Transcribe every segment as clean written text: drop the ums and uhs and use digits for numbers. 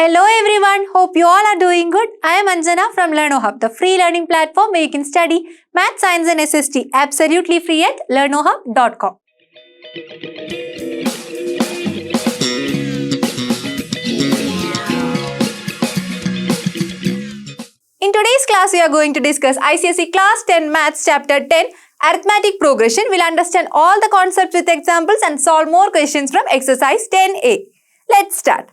Hello everyone, hope you all are doing good. I am Anjana from LearnoHub, the free learning platform where you can study Math, Science and SST absolutely free at learnohub.com. In today's class, we are going to discuss ICSE Class 10 Maths Chapter 10 Arithmetic Progression. We'll understand all the concepts with examples and solve more questions from exercise 10A. Let's start.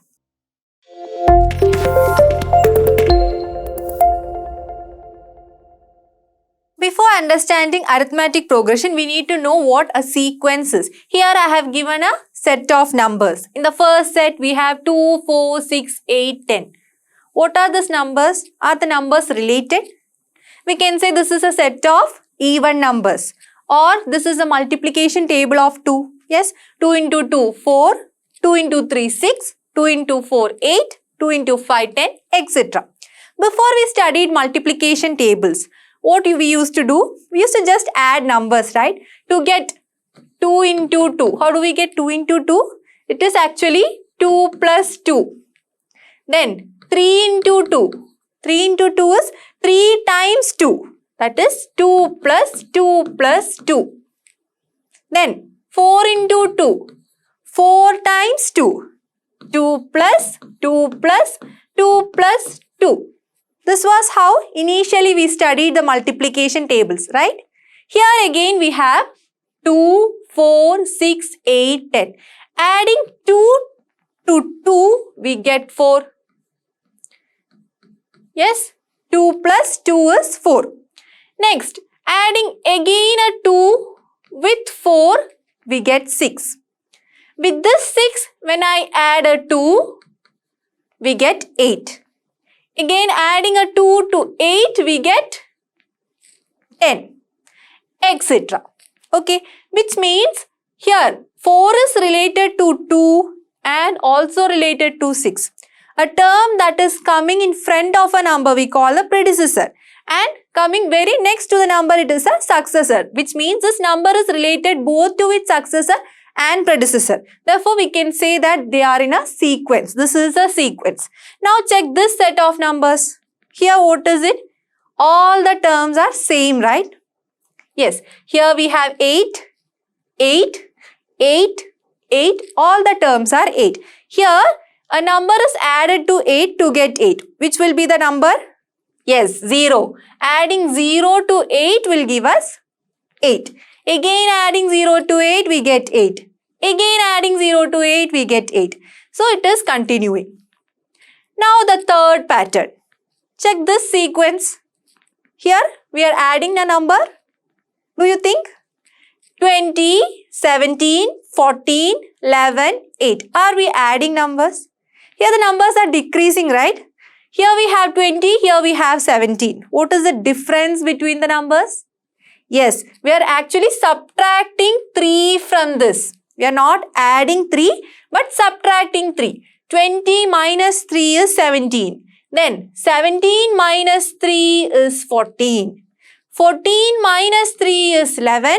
Before understanding arithmetic progression, we need to know what a sequence is. Here I have given a set of numbers. In the first set, we have 2, 4, 6, 8, 10. What are these numbers? Are the numbers related? We can say this is a set of even numbers, or this is a multiplication table of 2. Yes, 2 into 2, 4, 2 into 3, 6, 2 into 4, 8, 2 into 5, 10, etc. Before we studied multiplication tables, what we used to do? We used to just add numbers, right? To get 2 into 2. How do we get 2 into 2? It is actually 2 plus 2. Then 3 into 2. 3 into 2 is 3 times 2. That is 2 plus 2 plus 2. Then 4 into 2. 4 times 2. 2 plus 2 plus 2 plus 2. This was how initially we studied the multiplication tables, right? Here again we have 2, 4, 6, 8, 10. Adding 2 to 2, we get 4. Yes, 2 plus 2 is 4. Next, adding again a 2 with 4, we get 6. With this 6, when I add a 2, we get 8. Again, adding a 2 to 8, we get 10, etc. Okay, which means here 4 is related to 2 and also related to 6. A term that is coming in front of a number we call a predecessor, and coming very next to the number it is a successor, which means this number is related both to its successor and predecessor. Therefore, we can say that they are in a sequence. This is a sequence. Now, check this set of numbers. Here, what is it? All the terms are same, right? Yes. Here we have 8, 8, 8, 8. All the terms are 8. Here, a number is added to 8 to get 8. Which will be the number? Yes, 0. Adding 0 to 8 will give us 8. Again adding 0 to 8, we get 8. Again adding 0 to 8, we get 8. So it is continuing. Now the third pattern. Check this sequence. Here we are adding a number. Do you think? 20, 17, 14, 11, 8. Are we adding numbers? Here the numbers are decreasing, right? Here we have 20, here we have 17. What is the difference between the numbers? Yes, we are actually subtracting 3 from this. We are not adding 3 but subtracting 3. 20 minus 3 is 17. Then 17 minus 3 is 14. 14 minus 3 is 11.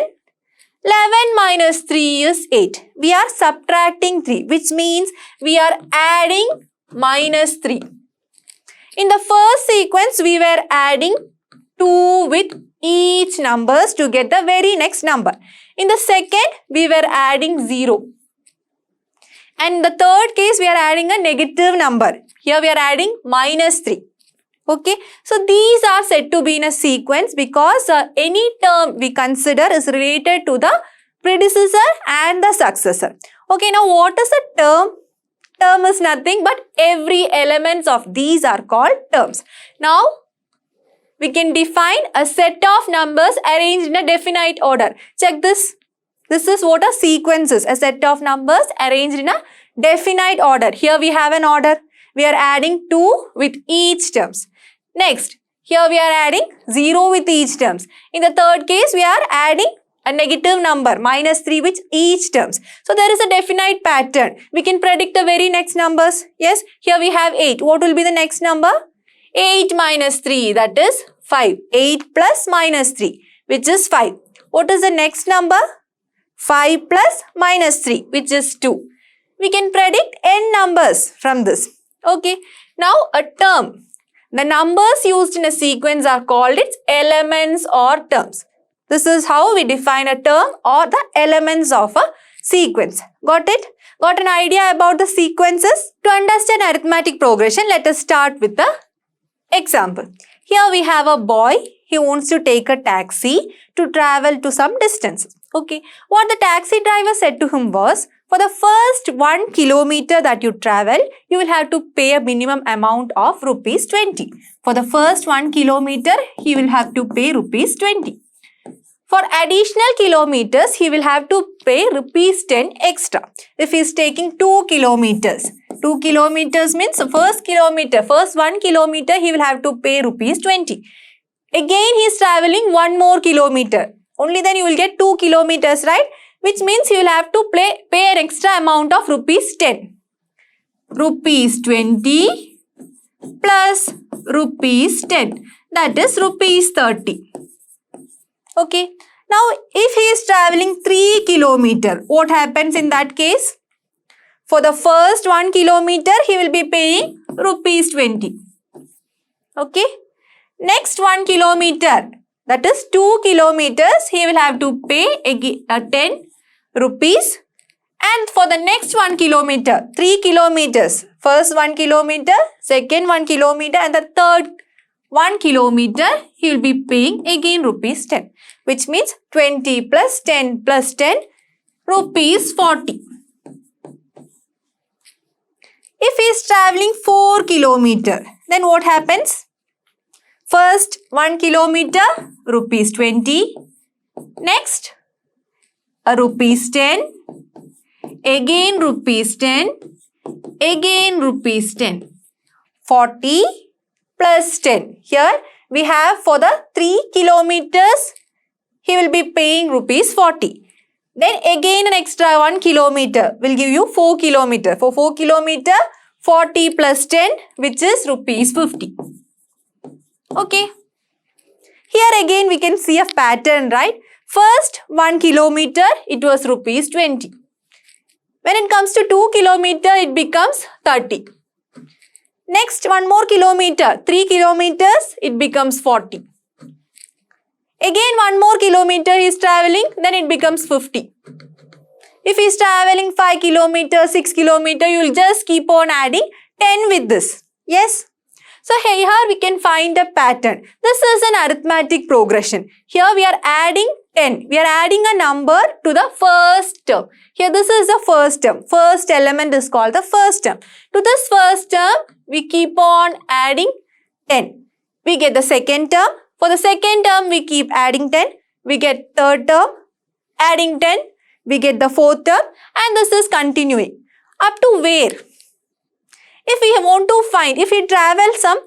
11 minus 3 is 8. We are subtracting 3, which means we are adding minus 3. In the first sequence, we were adding 2 with each numbers to get the very next number. In the second, we were adding 0. And in the third case, we are adding a negative number. Here we are adding minus 3. Okay, so these are said to be in a sequence because any term we consider is related to the predecessor and the successor. Okay, now what is a term? Term is nothing but every elements of these are called terms. Now, we can define a set of numbers arranged in a definite order. Check this. This is what a sequence is. A set of numbers arranged in a definite order. Here we have an order. We are adding 2 with each terms. Next, here we are adding 0 with each terms. In the third case, we are adding a negative number, minus 3 with each terms. So, there is a definite pattern. We can predict the very next numbers. Yes, here we have 8. What will be the next number? 8 minus 3, that is 5. 8 plus minus 3, which is 5. What is the next number? 5 plus minus 3, which is 2. We can predict n numbers from this. Okay. Now a term. The numbers used in a sequence are called its elements or terms. This is how we define a term or the elements of a sequence. Got it? Got an idea about the sequences? To understand arithmetic progression, let us start with the example. Here we have a boy. He wants to take a taxi to travel to some distance. Okay. What the taxi driver said to him was, for the first 1 kilometer that you travel, you will have to pay a minimum amount of rupees 20. For the first 1 kilometer, he will have to pay rupees 20. For additional kilometers, he will have to pay rupees 10 extra. If he is taking 2 kilometers, 2 kilometers means first 1 kilometer, he will have to pay rupees 20. Again, he is traveling 1 more kilometer. Only then you will get 2 kilometers, right? Which means you will have to pay an extra amount of rupees 10. Rupees 20 plus rupees 10. That is rupees 30. Okay. Now, if he is traveling 3 kilometer, what happens in that case? For the first 1 kilometer, he will be paying rupees 20. Okay. Next 1 kilometer, that is 2 kilometers, he will have to pay 10 rupees. And for the next 1 kilometer, 3 kilometers, first 1 kilometer, second 1 kilometer and the third 1 kilometer, he will be paying again rupees 10. Which means 20 plus 10 plus 10, rupees 40. If he is traveling 4 kilometer, then what happens? First 1 kilometer, rupees 20. Next, a rupees 10. Again rupees 10. Again rupees 10. 40 plus 10. Here we have for the 3 kilometers, he will be paying rupees 40. Then again an extra 1 kilometer will give you 4 kilometer. For 4 kilometer, 40 plus 10, which is rupees 50. Okay. Here again we can see a pattern, right? First 1 kilometer, it was rupees 20. When it comes to 2 kilometer, it becomes 30. Next 1 more kilometer, 3 kilometers, it becomes 40. Again 1 more kilometer he is traveling, then it becomes 50. If he is traveling 5 kilometers, 6 kilometers, you will just keep on adding 10 with this. Yes? So here we can find a pattern. This is an arithmetic progression. Here we are adding 10. We are adding a number to the first term. Here this is the first term. First element is called the first term. To this first term, we keep on adding 10. We get the second term. For the second term, we keep adding 10. We get third term, adding 10. We get the fourth term and this is continuing. Up to where? If we want to find, if we travel some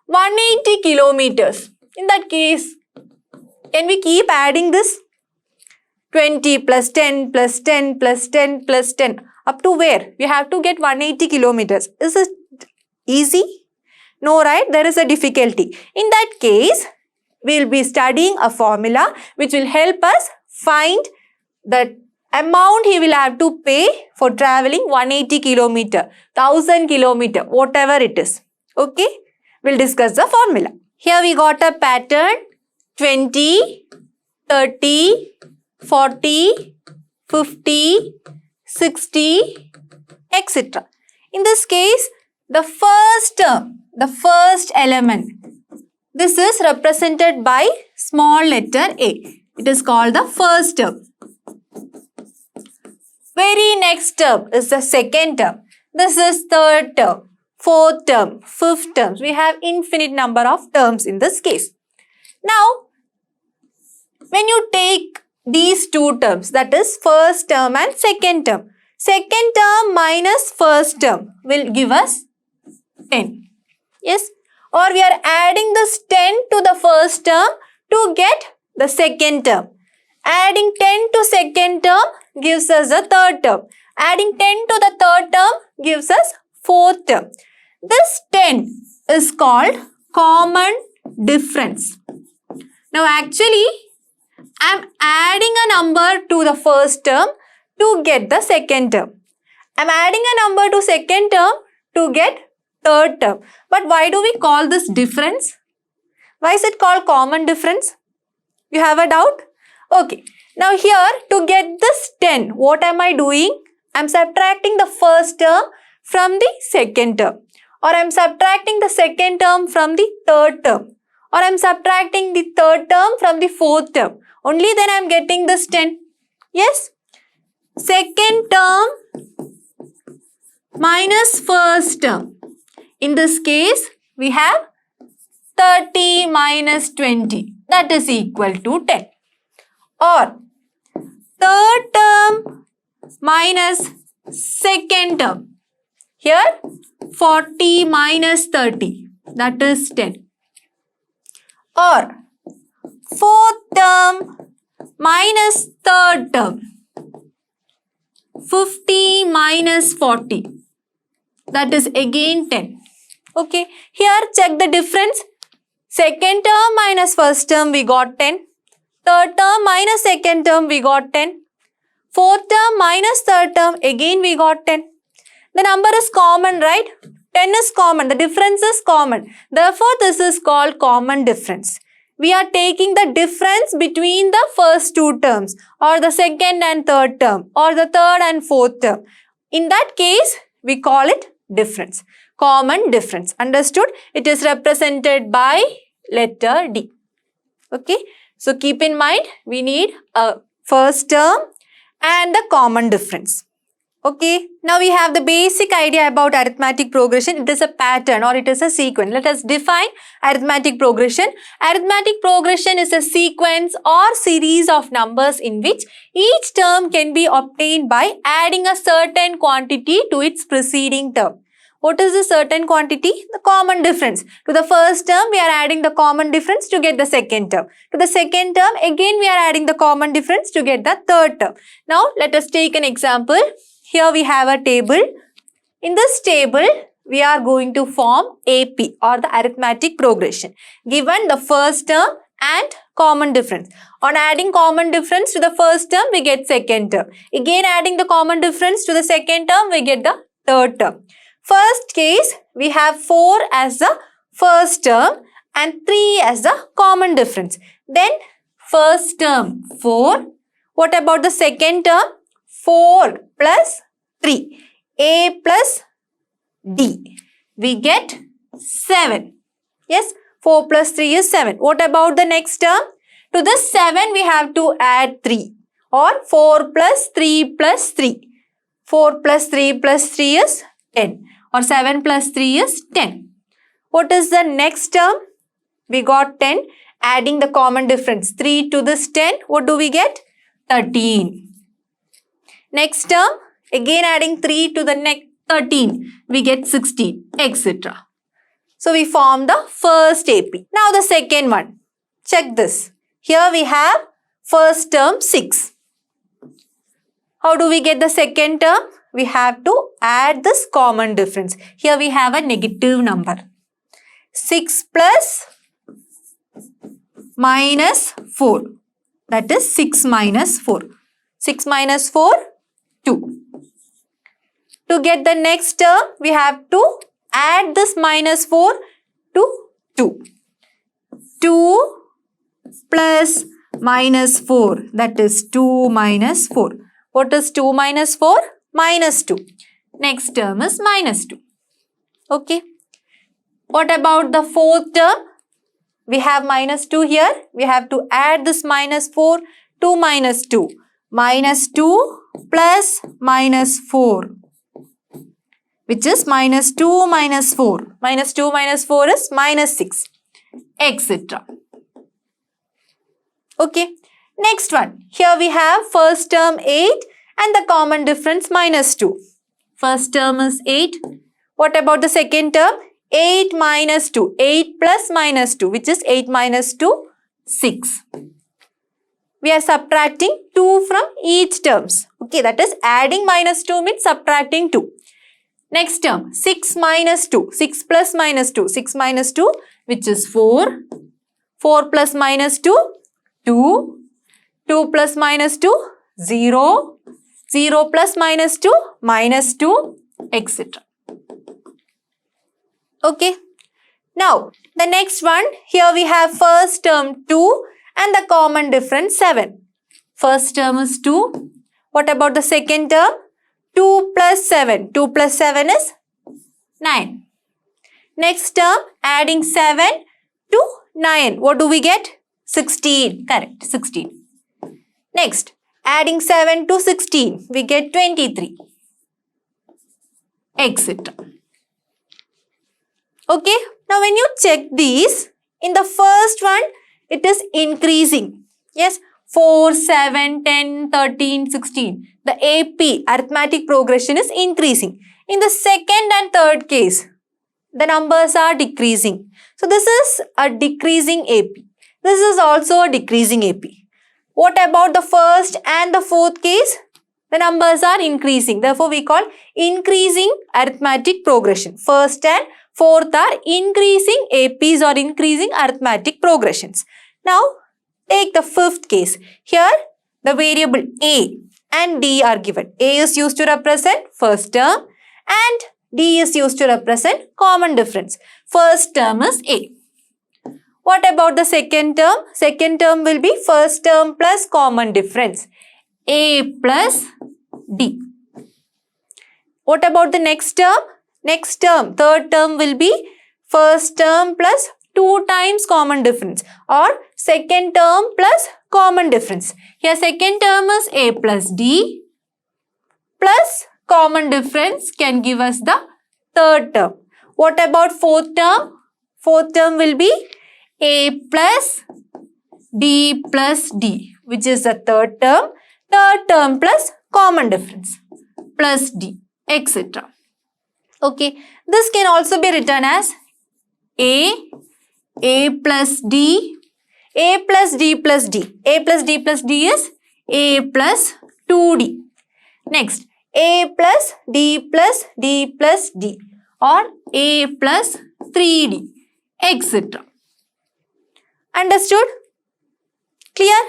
180 kilometers, in that case, can we keep adding this? 20 plus 10 plus 10 plus 10 plus 10. Up to where? We have to get 180 kilometers. Is it easy? No, right? There is a difficulty. In that case, we will be studying a formula which will help us find the amount he will have to pay for traveling 180 kilometer, 1000 kilometer, whatever it is. Okay? We'll discuss the formula. Here we got a pattern 20, 30, 40, 50, 60, etc. In this case, the first term, the first element, this is represented by small letter a. It is called the first term. Very next term is the second term. This is third term, fourth term, fifth term. We have infinite number of terms in this case. Now, when you take these two terms, that is first term and second term minus first term will give us 10. Yes? Or we are adding this 10 to the first term to get the second term. Adding 10 to second term gives us the third term. Adding 10 to the third term gives us fourth term. This 10 is called common difference. Now actually, I am adding a number to the first term to get the second term. I am adding a number to second term to get third term. But why do we call this difference? Why is it called common difference? You have a doubt? Okay. Now here, to get this 10, what am I doing? I am subtracting the first term from the second term. Or I am subtracting the second term from the third term. Or I am subtracting the third term from the fourth term. Only then I am getting this 10. Yes? Second term minus first term. In this case, we have 30 minus 20. That is equal to 10. Or third term minus second term. Here 40 minus 30. That is 10. Or fourth term minus third term. 50 minus 40. That is again 10. Okay. Here check the difference. Second term minus first term we got 10. Third term minus second term we got 10. Fourth term minus third term again we got 10. The number is common, right? 10 is common. The difference is common. Therefore, this is called common difference. We are taking the difference between the first two terms or the second and third term or the third and fourth term. In that case, we call it difference. Common difference. Understood? It is represented by letter D. Okay. So, keep in mind, we need a first term and the common difference. Okay. Now, we have the basic idea about arithmetic progression. It is a pattern or it is a sequence. Let us define arithmetic progression. Arithmetic progression is a sequence or series of numbers in which each term can be obtained by adding a certain quantity to its preceding term. What is the certain quantity? The common difference. To the first term, we are adding the common difference to get the second term. To the second term, again we are adding the common difference to get the third term. Now, let us take an example. Here we have a table. In this table, we are going to form AP or the arithmetic progression. Given the first term and common difference. On adding common difference to the first term, we get second term. Again, adding the common difference to the second term, we get the third term. First case, we have 4 as the first term and 3 as the common difference. Then, first term 4. What about the second term? 4 plus 3. A plus D. We get 7. Yes, 4 plus 3 is 7. What about the next term? To this 7, we have to add 3. Or 4 plus 3 plus 3. 4 plus 3 plus 3 is 10. Or 7 plus 3 is 10. What is the next term? We got 10. Adding the common difference. 3 to this 10. What do we get? 13. Next term. Again adding 3 to the next 13. We get 16. Etc. So we form the first AP. Now the second one. Check this. Here we have first term 6. How do we get the second term? We have to add this common difference. Here we have a negative number. 6 plus minus 4. That is 6 minus 4. 6 minus 4, 2. To get the next term, we have to add this minus 4 to 2. 2 plus minus 4. That is 2 minus 4. What is 2 minus 4? Minus 2. Next term is minus 2. Okay. What about the fourth term? We have minus 2 here. We have to add this minus 4 to minus 2. Minus 2 plus minus 4. Which is minus 2 minus 4. Minus 2 minus 4 is minus 6. Etc. Okay. Next one. Here we have first term 8. And the common difference minus 2. First term is 8. What about the second term? 8 minus 2. 8 plus minus 2, which is 8 minus 2, 6. We are subtracting 2 from each terms. Okay, that is adding minus 2 means subtracting 2. Next term, 6 minus 2. 6 plus minus 2. 6 minus 2, which is 4. 4 plus minus 2, 2. 2 plus minus 2, 0. 0 plus minus 2, minus 2, etc. Okay. Now, the next one, here we have first term 2 and the common difference 7. First term is 2. What about the second term? 2 plus 7. 2 plus 7 is 9. Next term, adding 7 to 9. What do we get? 16. Correct, 16. Next, adding 7 to 16. We get 23. Etc. Okay. Now, when you check these, in the first one, it is increasing. Yes. 4, 7, 10, 13, 16. The AP, arithmetic progression, is increasing. In the second and third case, the numbers are decreasing. So, this is a decreasing AP. This is also a decreasing AP. What about the first and the fourth case? The numbers are increasing. Therefore, we call increasing arithmetic progression. First and fourth are increasing APs or increasing arithmetic progressions. Now, take the fifth case. Here, the variable A and D are given. A is used to represent first term and D is used to represent common difference. First term is A. What about the second term? Second term will be first term plus common difference. A plus D. What about the next term? Next term, third term will be first term plus 2 times common difference or second term plus common difference. Here second term is A plus D plus common difference can give us the third term. What about fourth term? Fourth term will be A plus D plus D, which is the third term. Third term plus common difference plus D, etc. Okay, this can also be written as A plus D, A plus D plus D. A plus D plus D is A plus 2D. Next, A plus D plus D plus D or A plus 3D, etc. Understood? Clear?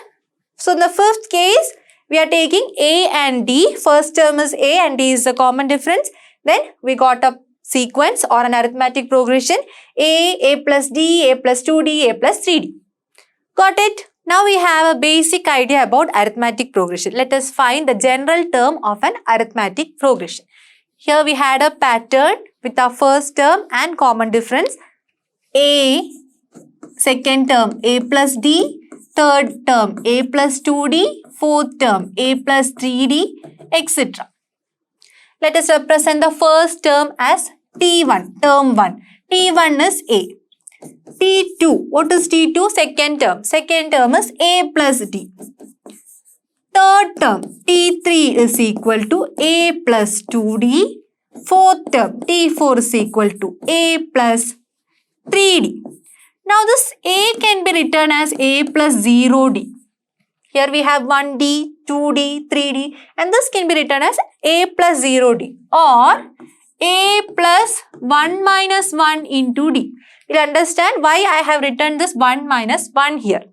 So, in the fifth case, we are taking A and D. First term is A and D is the common difference. Then we got a sequence or an arithmetic progression. A plus D, A plus 2D, A plus 3D. Got it? Now we have a basic idea about arithmetic progression. Let us find the general term of an arithmetic progression. Here we had a pattern with our first term and common difference. A, second term A plus D, third term A plus 2D, fourth term A plus 3D, etc. Let us represent the first term as T1, term 1. T1 is A. T2, what is T2? Second term. Second term is A plus D. Third term, T3 is equal to A plus 2D. Fourth term, T4 is equal to A plus 3D. Now this A can be written as A plus 0D. Here we have 1D, 2D, 3D and this can be written as A plus 0D or A plus 1 minus 1 into D. You'll understand why I have written this 1 minus 1 here.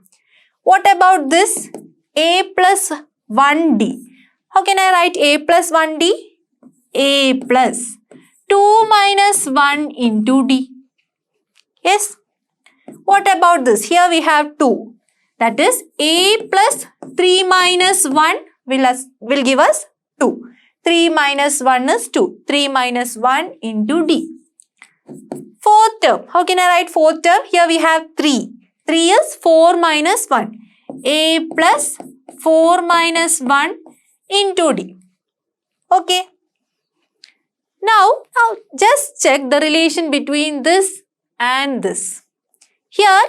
What about this A plus 1D? How can I write A plus 1D? A plus 2 minus 1 into D. Yes. What about this? Here we have 2. That is A plus 3 minus 1 will give us 2. 3 minus 1 is 2. 3 minus 1 into D. Fourth term. How can I write fourth term? Here we have 3. 3 is 4 minus 1. A plus 4 minus 1 into D. Okay. Now just check the relation between this and this. Here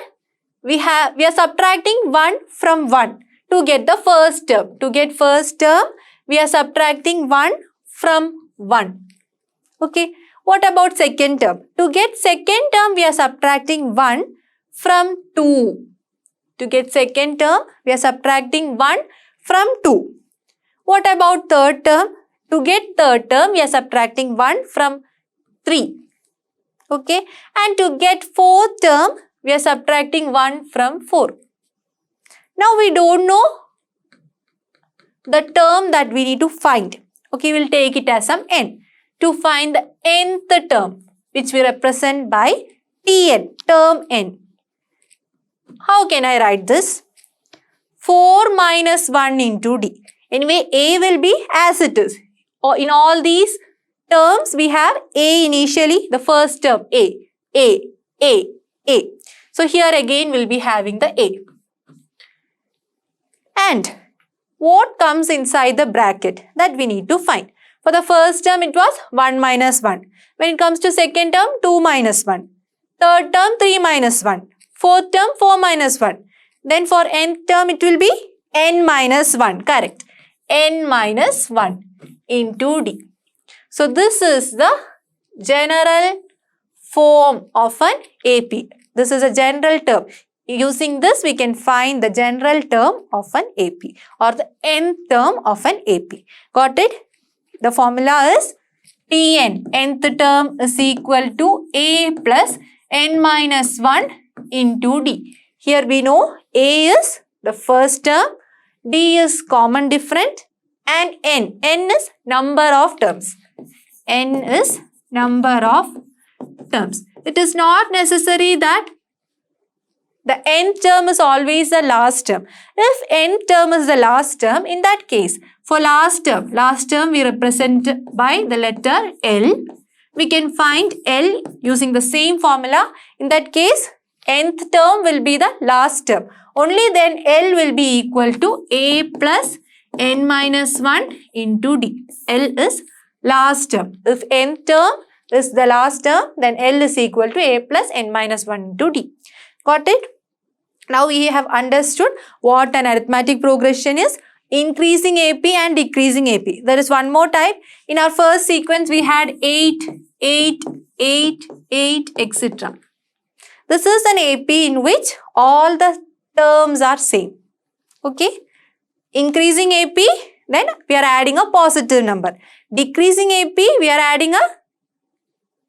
we are subtracting 1 from 1 to get the first term. To get first term, we are subtracting 1 from 1. Okay. What about second term? To get second term, we are subtracting 1 from 2. To get second term, we are subtracting 1 from 2. What about third term? To get third term, we are subtracting 1 from 3. Okay. And to get fourth term, we are subtracting 1 from 4. Now we don't know the term that we need to find. Okay, we'll take it as some n. To find the nth term, which we represent by Tn, term n. How can I write this? 4 minus 1 into D. Anyway, A will be as it is. Or in all these terms, we have A initially, the first term, A. So here again, we'll be having the A. And what comes inside the bracket that we need to find? For the first term, it was 1 minus 1. When it comes to second term, 2 minus 1. Third term, 3 minus 1. Fourth term, 4 minus 1. Then for nth term, it will be n minus 1. Correct. N minus 1 into D. So this is the general form of an AP. This is a general term. Using this, we can find the general term of an AP or the nth term of an AP. Got it? The formula is Tn, nth term is equal to A plus n minus 1 into D. Here we know A is the first term, D is common different, and n is number of terms. N is number of terms. It is not necessary that the nth term is always the last term. If nth term is the last term, in that case, for last term we represent by the letter L. We can find L using the same formula. In that case, nth term will be the last term. Only then L will be equal to A plus n minus 1 into D. L is last term. If nth term is the last term, then L is equal to A plus n minus 1 into D. Got it? Now we have understood what an arithmetic progression is. Increasing AP and decreasing AP. There is one more type. In our first sequence, we had 8, 8, 8, 8, etc. This is an AP in which all the terms are same. Okay? Increasing AP, then we are adding a positive number. Decreasing AP, we are adding a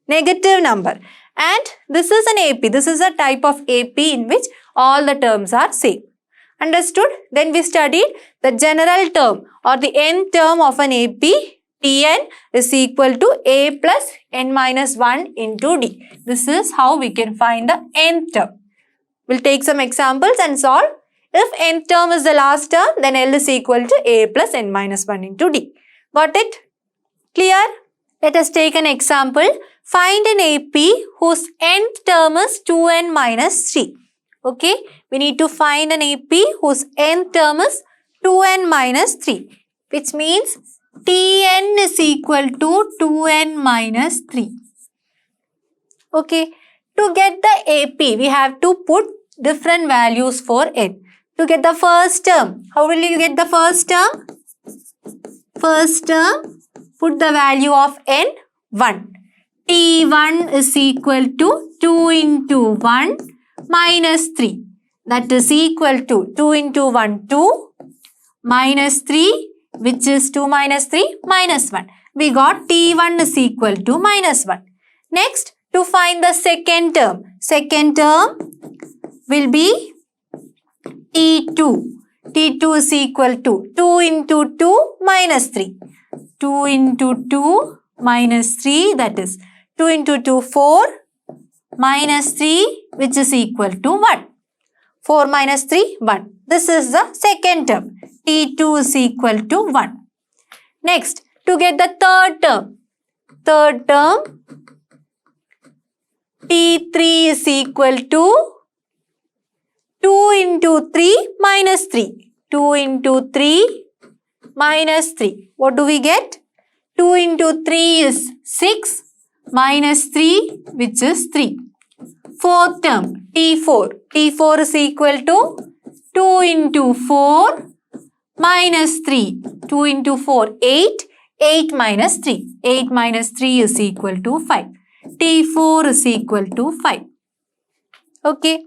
negative number. And this is an AP. This is a type of AP in which all the terms are same. Understood? Then we studied the general term or the nth term of an AP. Tn is equal to A plus n minus 1 into D. This is how we can find the nth term. We'll take some examples and solve. If nth term is the last term, then L is equal to A plus n minus 1 into D. Got it? Clear? Let us take an example. Find an AP whose nth term is 2n minus 3. Okay? We need to find an AP whose nth term is 2n minus 3. Which means Tn is equal to 2n minus 3. Okay? To get the AP, we have to put different values for n. To get the first term, how will you get the first term? First term, put the value of n, 1. T1 is equal to 2 into 1 minus 3. That is equal to 2 into 1, 2 minus 3, which is 2 minus 3 minus 1. We got T1 is equal to minus 1. Next, to find the second term. Second term will be T2. T2 is equal to 2 into 2 minus 3. 2 into 2 minus 3, that is 2 into 2, 4 minus 3, which is equal to 1. 4 minus 3, 1. This is the second term. T2 is equal to 1. Next, to get the third term. Third term, T3 is equal to 2 into 3 minus 3. 2 into 3 minus 3. What do we get? 2 into 3 is 6 minus 3, which is 3. Fourth term, T4. T4 is equal to 2 into 4 minus 3. 2 into 4, 8. 8 minus 3. 8 minus 3 is equal to 5. T4 is equal to 5. Okay.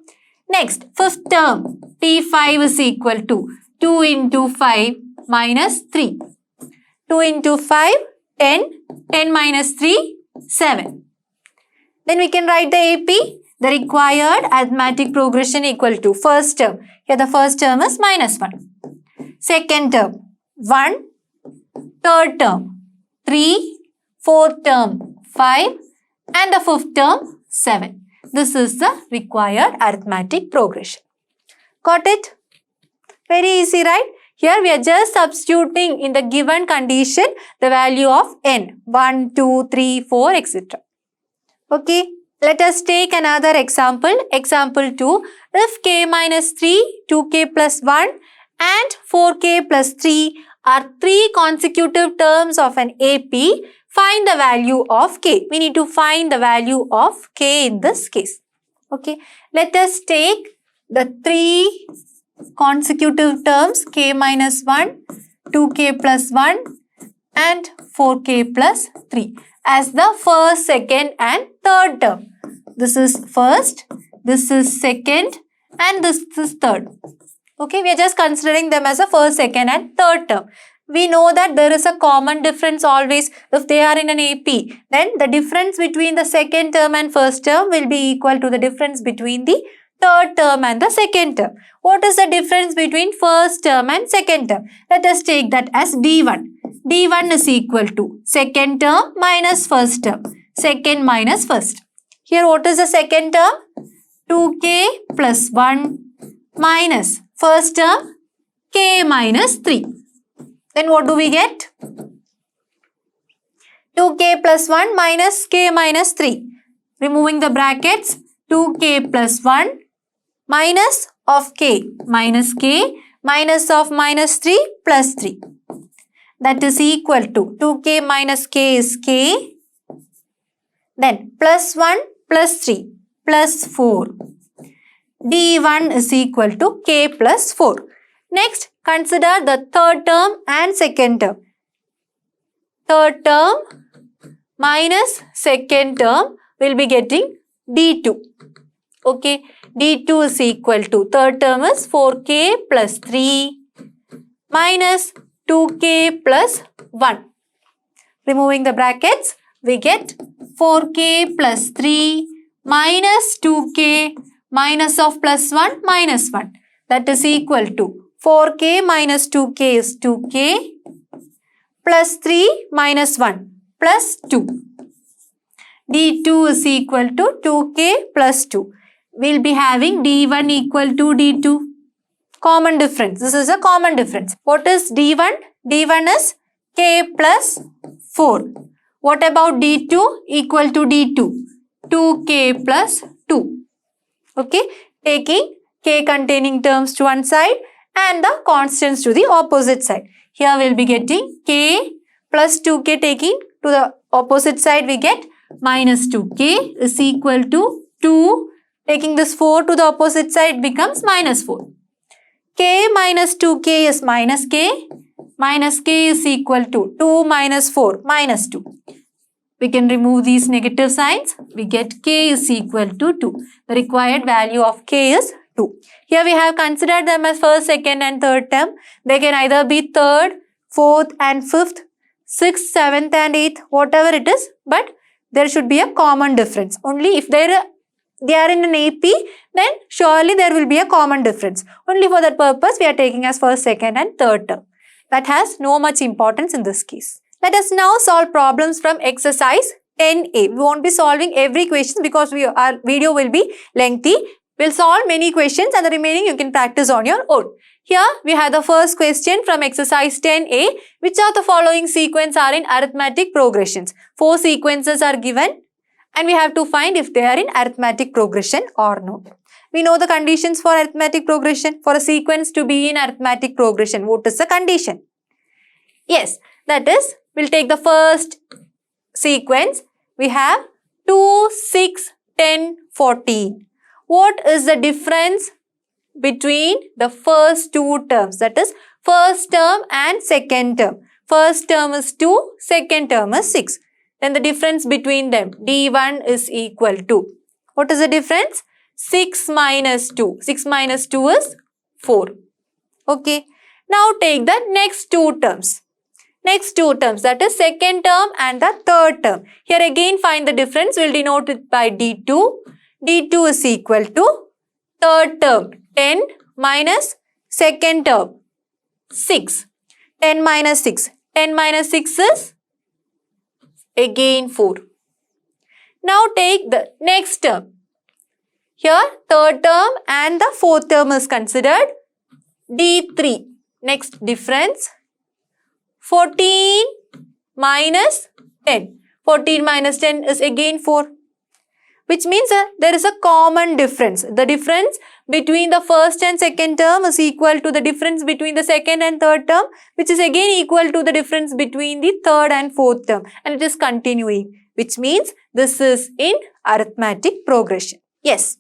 Next, fifth term, T5 is equal to 2 into 5 minus 3. 2 into 5, 10. 10 minus 3, 7. Then we can write the AP. The required arithmetic progression equal to first term. Here the first term is minus 1. Second term, 1. Third term, 3. Fourth term, 5. and the fifth term 7. This is the required arithmetic progression. Got it? Very easy, right? Here we are just substituting in the given condition the value of n. 1, 2, 3, 4, etc. Okay. Let us take another example. Example 2. If k minus 3, 2k plus 1 and 4k plus 3 are 3 consecutive terms of an AP, find the value of k. We need to find the value of k in this case. Okay. Let us take the 3 consecutive terms k minus 1, 2k plus 1 and 4k plus 3 as the first, second and third term. This is first, this is second and this is third. Okay, we are just considering them as a first, second and third term. We know that there is a common difference always if they are in an AP. Then the difference between the second term and first term will be equal to the difference between the third term and the second term. What is the difference between first term and second term? Let us take that as D1. D1 is equal to second term minus first term. Second minus first. Here what is the second term? 2k plus 1 minus first term k minus 3. Then what do we get? 2k plus 1 minus k minus 3. Removing the brackets, 2k plus 1 minus of k minus k minus of minus 3 plus 3. That is equal to 2k minus k is k. Then plus 1 plus 3 plus 4. D1 is equal to k plus 4. Next, consider the third term and second term. Third term minus second term will be getting D2. Okay, D2 is equal to third term is 4k plus 3 minus 2k plus 1. Removing the brackets, we get 4k plus 3 minus 2k minus of plus 1 minus 1. That is equal to 4k minus 2k is 2k plus 3 minus 1 plus 2. D2 is equal to 2k plus 2. We'll be having D1 equal to D2. Common difference. This is a common difference. What is D1? D1 is k plus 4. What about D2? Equal to D2. 2k plus 2. Okay. Taking k containing terms to one side and the constants to the opposite side. Here we'll be getting k plus 2k taking to the opposite side we get minus 2k is equal to 2. Taking this 4 to the opposite side becomes minus 4. K minus 2k is minus k. Minus k is equal to 2 minus 4 minus 2. We can remove these negative signs. We get k is equal to 2. The required value of k is 2. Here we have considered them as first, second and third term. They can either be third, fourth and fifth, sixth, seventh and eighth, whatever it is. But there should be a common difference. Only if they are in an AP, then surely there will be a common difference. Only for that purpose we are taking as first, second and third term. That has no much importance in this case. Let us now solve problems from exercise 10A. We won't be solving every question because our video will be lengthy. We'll solve many questions and the remaining you can practice on your own. Here we have the first question from exercise 10A. Which of the following sequence are in arithmetic progressions? 4 sequences are given and we have to find if they are in arithmetic progression or not. We know the conditions for arithmetic progression. For a sequence to be in arithmetic progression, what is the condition? Yes, that is, we'll take the first sequence. We have 2, 6, 10, 14. What is the difference between the first two terms? That is, first term and second term. First term is 2, second term is 6. Then the difference between them, D1 is equal to, what is the difference? 6 minus 2. 6 minus 2 is 4. Okay. Now take the next two terms. Next two terms, that is second term and the third term. Here again find the difference. We'll denote it by D2. D2 is equal to third term 10 minus second term 6. 10 minus 6. 10 minus 6 is again 4. Now take the next term. Here third term and the fourth term is considered. D3. Next difference. 14 minus 10. 14 minus 10 is again 4. Which means there is a common difference. The difference between the first and second term is equal to the difference between the second and third term, which is again equal to the difference between the third and fourth term, and it is continuing, which means this is in arithmetic progression. Yes.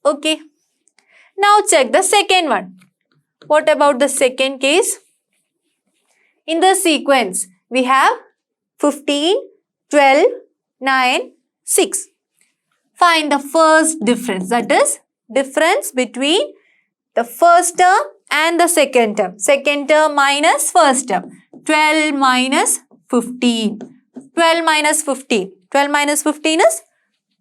Okay. Now check the second one. What about the second case? In the sequence, we have 15, 12, 9, 6. Find the first difference, that is difference between the first term and the second term. Second term minus first term. 12 minus 15. 12 minus 15. 12 minus 15 is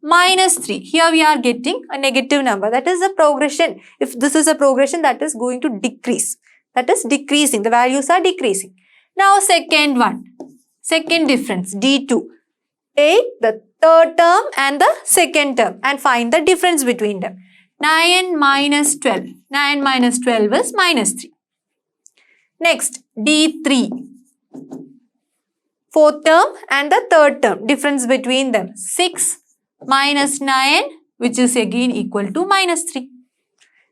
minus 3. Here we are getting a negative number. That is a progression. If this is a progression, that is going to decrease. That is decreasing. The values are decreasing. Now second one. Second difference, D2. Take the third term and the second term and find the difference between them. 9 minus 12. 9 minus 12 is minus 3. Next, D3. Fourth term and the third term. Difference between them. 6 minus 9, which is again equal to minus 3.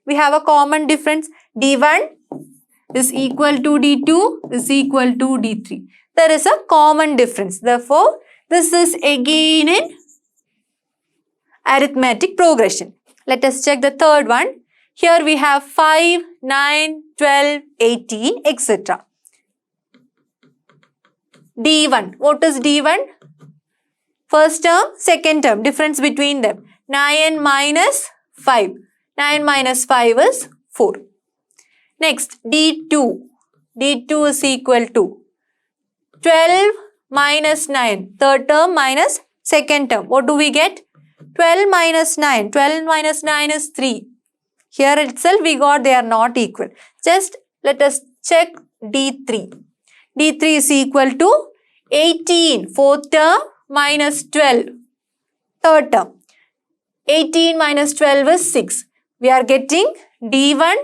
We have a common difference. D1 is equal to D2 is equal to D3. There is a common difference. Therefore, this is again in arithmetic progression. Let us check the third one. Here we have 5, 9, 12, 18, etc. D1. What is D1? First term, second term. Difference between them. 9 minus 5. 9 minus 5 is 4. Next, D2. D2 is equal to 12 minus 9. Third term minus second term. What do we get? 12 minus 9. 12 minus 9 is 3. Here itself we got they are not equal. Just let us check D3. D3 is equal to 18. Fourth term minus 12. Third term. 18 minus 12 is 6. We are getting D1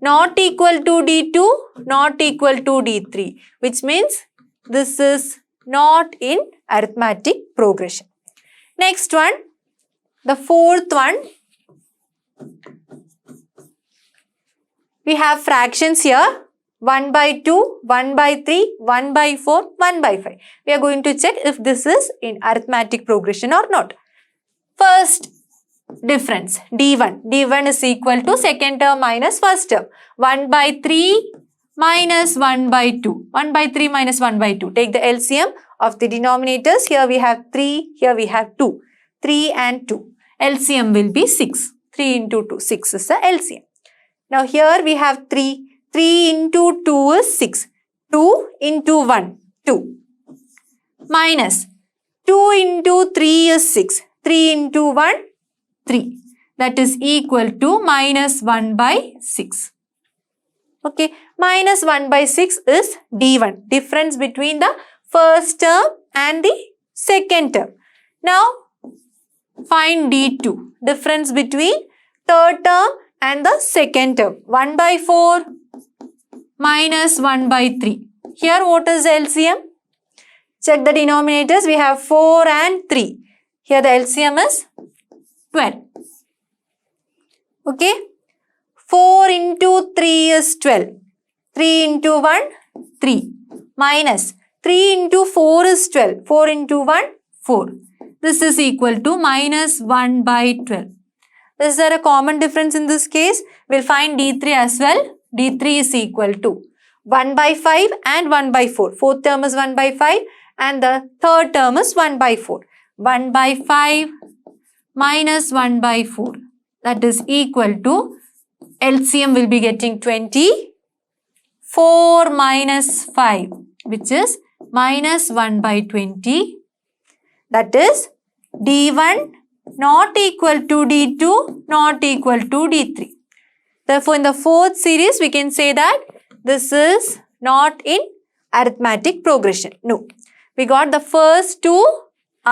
not equal to D2, not equal to D3. Which means this is not in arithmetic progression. Next one, the fourth one. We have fractions here. 1 by 2, 1 by 3, 1 by 4, 1 by 5. We are going to check if this is in arithmetic progression or not. First difference, D1. D1 is equal to second term minus first term. 1 by 3 minus 1 by 2. 1 by 3 minus 1 by 2. Take the LCM of the denominators. Here we have 3, here we have 2. 3 and 2. LCM will be 6. 3 into 2. 6 is the LCM. Now here we have 3. 3 into 2 is 6. 2 into 1, 2. Minus 2 into 3 is 6. 3 into 1, 3. That is equal to minus 1 by 6. Okay. Minus 1 by 6 is D1. Difference between the first term and the second term. Now, find D2. Difference between third term and the second term. 1 by 4 minus 1 by 3. Here what is the LCM? Check the denominators. We have 4 and 3. Here the LCM is 12. Okay. 4 into 3 is 12. 3 into 1, 3. Minus 3 into 4 is 12. 4 into 1, 4. This is equal to minus 1 by 12. Is there a common difference in this case? We'll find D3 as well. D3 is equal to 1 by 5 and 1 by 4. Fourth term is 1 by 5 and the third term is 1 by 4. 1 by 5 minus 1 by 4. That is equal to LCM will be getting 20. 4 minus 5, which is minus 1 by 20. That is D1 not equal to D2, not equal to D3. Therefore, in the fourth series, we can say that this is not in arithmetic progression. No. We got the first two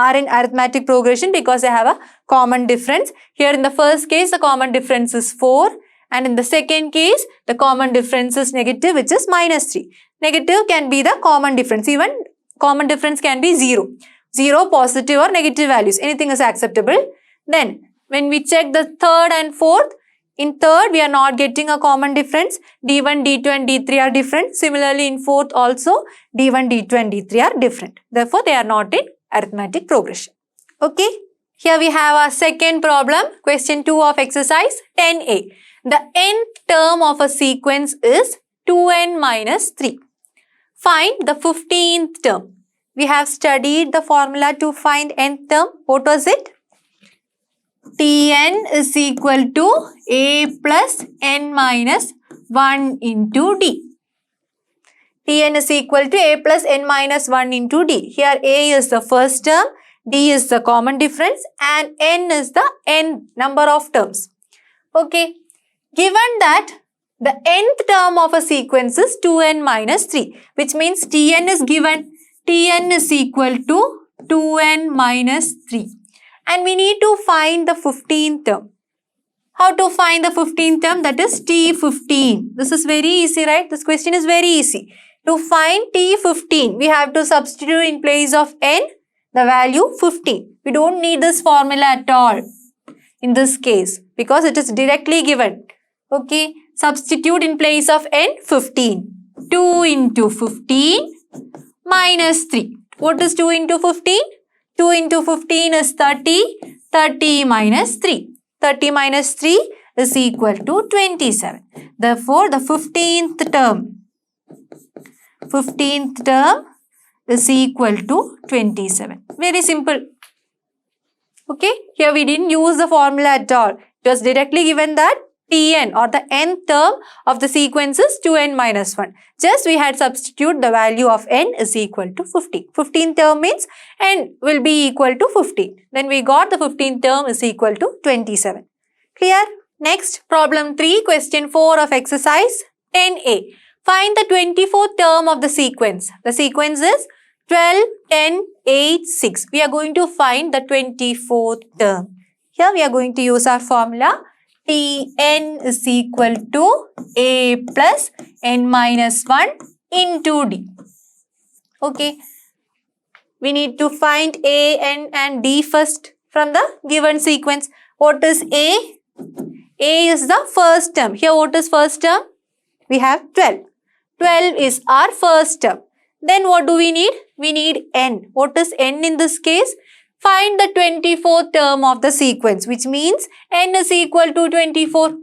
are in arithmetic progression because they have a common difference. Here in the first case, the common difference is 4. And in the second case, the common difference is negative, which is minus 3. Negative can be the common difference. Even common difference can be 0. 0, positive or negative values. Anything is acceptable. Then, when we check the third and fourth, in third, we are not getting a common difference. D1, D2 and D3 are different. Similarly, in fourth also, D1, D2 and D3 are different. Therefore, they are not in arithmetic progression. Okay. Here we have our second problem. Question 2 of exercise 10A. The nth term of a sequence is 2n minus 3. Find the 15th term. We have studied the formula to find nth term. What was it? Tn is equal to a plus n minus 1 into d. Tn is equal to a plus n minus 1 into d. Here a is the first term, d is the common difference and n is the n number of terms. Okay. Given that the nth term of a sequence is 2n minus 3, which means Tn is given. Tn is equal to 2n minus 3. And we need to find the 15th term. How to find the 15th term? That is T15. This is very easy, right? This question is very easy. To find T15, we have to substitute in place of n the value 15. We don't need this formula at all in this case because it is directly given. Okay, substitute in place of n 15. 2 into 15 minus 3. What is 2 into 15? 2 into 15 is 30. 30 minus 3. 30 minus 3 is equal to 27. Therefore, the 15th term is equal to 27. Very simple. Okay, here we didn't use the formula at all. It was directly given that Tn or the nth term of the sequence is 2n minus 1. Just we had substitute the value of n is equal to 15. 15th term means n will be equal to 15. Then we got the 15th term is equal to 27. Clear? Next, problem 3, question 4 of exercise 10A. Find the 24th term of the sequence. The sequence is 12, 10, 8, 6. We are going to find the 24th term. Here we are going to use our formula. Tn is equal to a plus n minus 1 into d. Okay. We need to find a, n and d first from the given sequence. What is a? A is the first term. Here what is first term? We have 12. 12 is our first term. Then what do we need? We need n. What is n in this case? Find the 24th term of the sequence, which means n is equal to 24.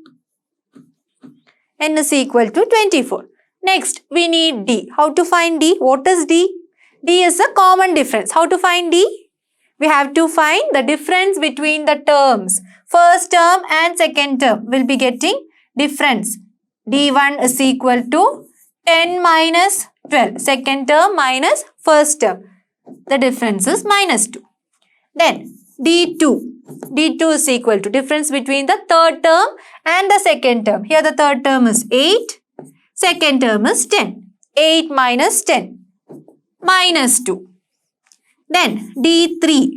N is equal to 24. Next, we need d. How to find d? What is d? D is a common difference. How to find d? We have to find the difference between the terms. First term and second term will be getting difference. D1 is equal to 10 minus 12. Second term minus first term. The difference is minus 2. Then D2. D2 is equal to difference between the third term and the second term. Here the third term is 8. Second term is 10. 8 minus 10. Minus 2. Then D3.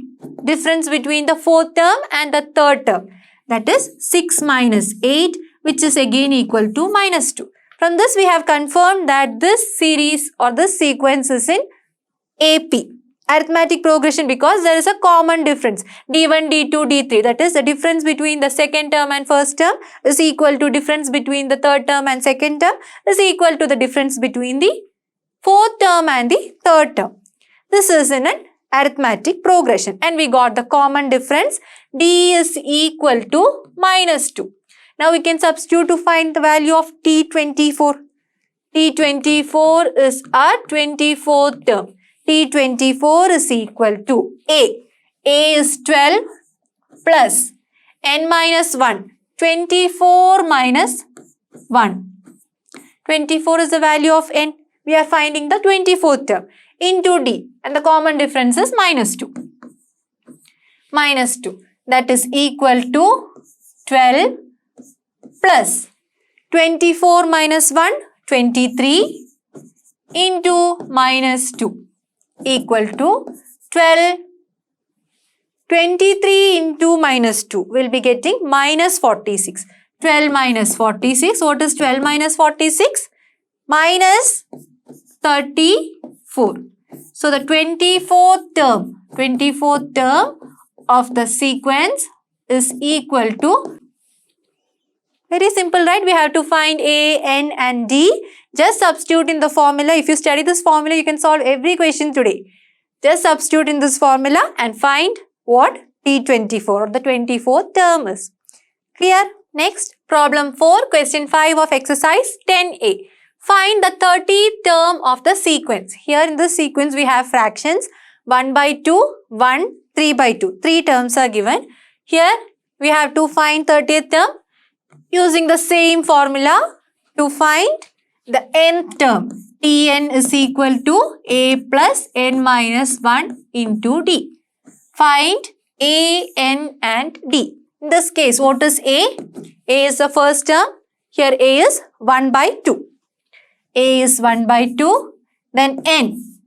Difference between the fourth term and the third term. That is 6 minus 8, which is again equal to minus 2. From this we have confirmed that this series or this sequence is in AP. Arithmetic progression, because there is a common difference. D1, D2, D3. That is the difference between the second term and first term is equal to difference between the third term and second term is equal to the difference between the fourth term and the third term. This is in an arithmetic progression and we got the common difference. D is equal to minus 2. Now we can substitute to find the value of T24. T24 is our 24th term. T24 is equal to A. A is 12 plus n minus 1. 24 minus 1. 24 is the value of n. We are finding the 24th term into D and the common difference is minus 2. Minus 2. That is equal to 12 plus 24 minus 1, 23 into minus 2 equal to 12 23 into minus 2 will be getting minus 46. 12 minus 46. What is 12 minus 46? Minus 34. So the 24th term of the sequence is equal to, very simple, right? We have to find A, N and D. Just substitute in the formula. If you study this formula, you can solve every question today. Just substitute in this formula and find what T24 or the 24th term is. Clear? Next, problem 4, question 5 of exercise 10A. Find the 30th term of the sequence. Here in this sequence, we have fractions 1 by 2, 1, 3 by 2. 3 terms are given. Here, we have to find 30th term using the same formula to find the nth term. Tn is equal to A plus n minus 1 into D. Find A, N and D. In this case, what is A? A is the first term. Here A is 1 by 2. A is 1 by 2. Then N.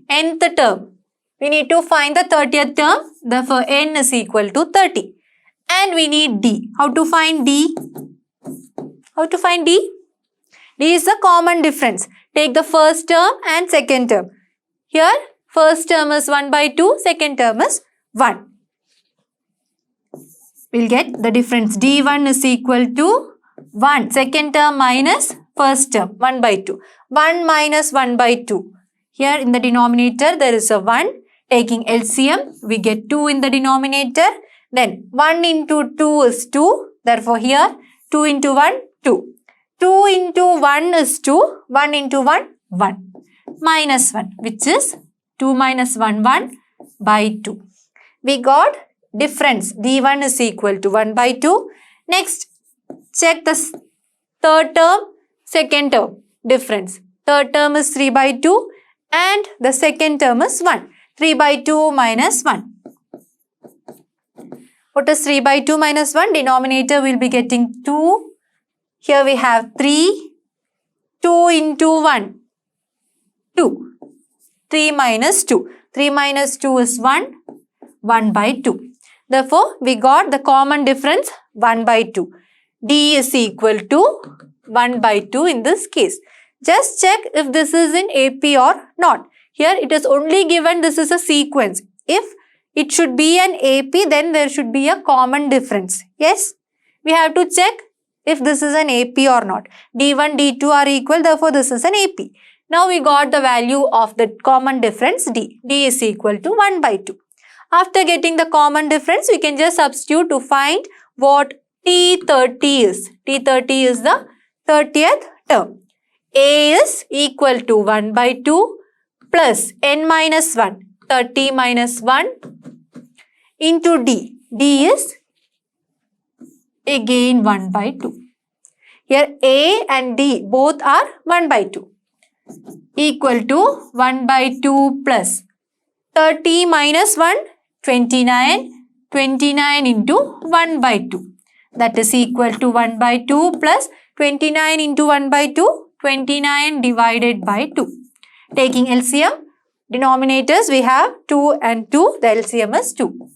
Nth term. We need to find the 30th term. Therefore, N is equal to 30. And we need D. How to find D? How to find D? D is the common difference. Take the first term and second term. Here, first term is 1 by 2. Second term is 1. We'll get the difference. D1 is equal to 1. Second term minus first term. 1 by 2. 1 minus 1 by 2. Here in the denominator, there is a 1. Taking LCM, we get 2 in the denominator. Then 1 into 2 is 2. Therefore, here 2 into 1, 2. 2 into 1 is 2. 1 into 1, 1. Minus 1, which is 2 minus 1, 1 by 2. We got difference. D1 is equal to 1 by 2. Next, check the third term, second term difference. Third term is 3 by 2 and the second term is 1. 3 by 2 minus 1. What is 3 by 2 minus 1? Denominator will be getting 2. Here we have 3. 2 into 1. 2. 3 minus 2. 3 minus 2 is 1. 1 by 2. Therefore, we got the common difference 1 by 2. D is equal to 1 by 2 in this case. Just check if this is in AP or not. Here it is only given this is a sequence. If it should be an AP, then there should be a common difference. Yes, we have to check if this is an AP or not. D1, D2 are equal, therefore this is an AP. Now we got the value of the common difference D. D is equal to 1 by 2. After getting the common difference, we can just substitute to find what T30 is. T30 is the 30th term. A is equal to 1 by 2 plus n minus 1. 30 minus 1 into D. D is again 1 by 2. Here A and D both are 1 by 2. Equal to 1 by 2 plus 30 minus 1, 29. 29 into 1 by 2. That is equal to 1 by 2 plus 29 into 1 by 2. 29 divided by 2. Taking LCM, denominators we have 2 and 2. The LCM is 2.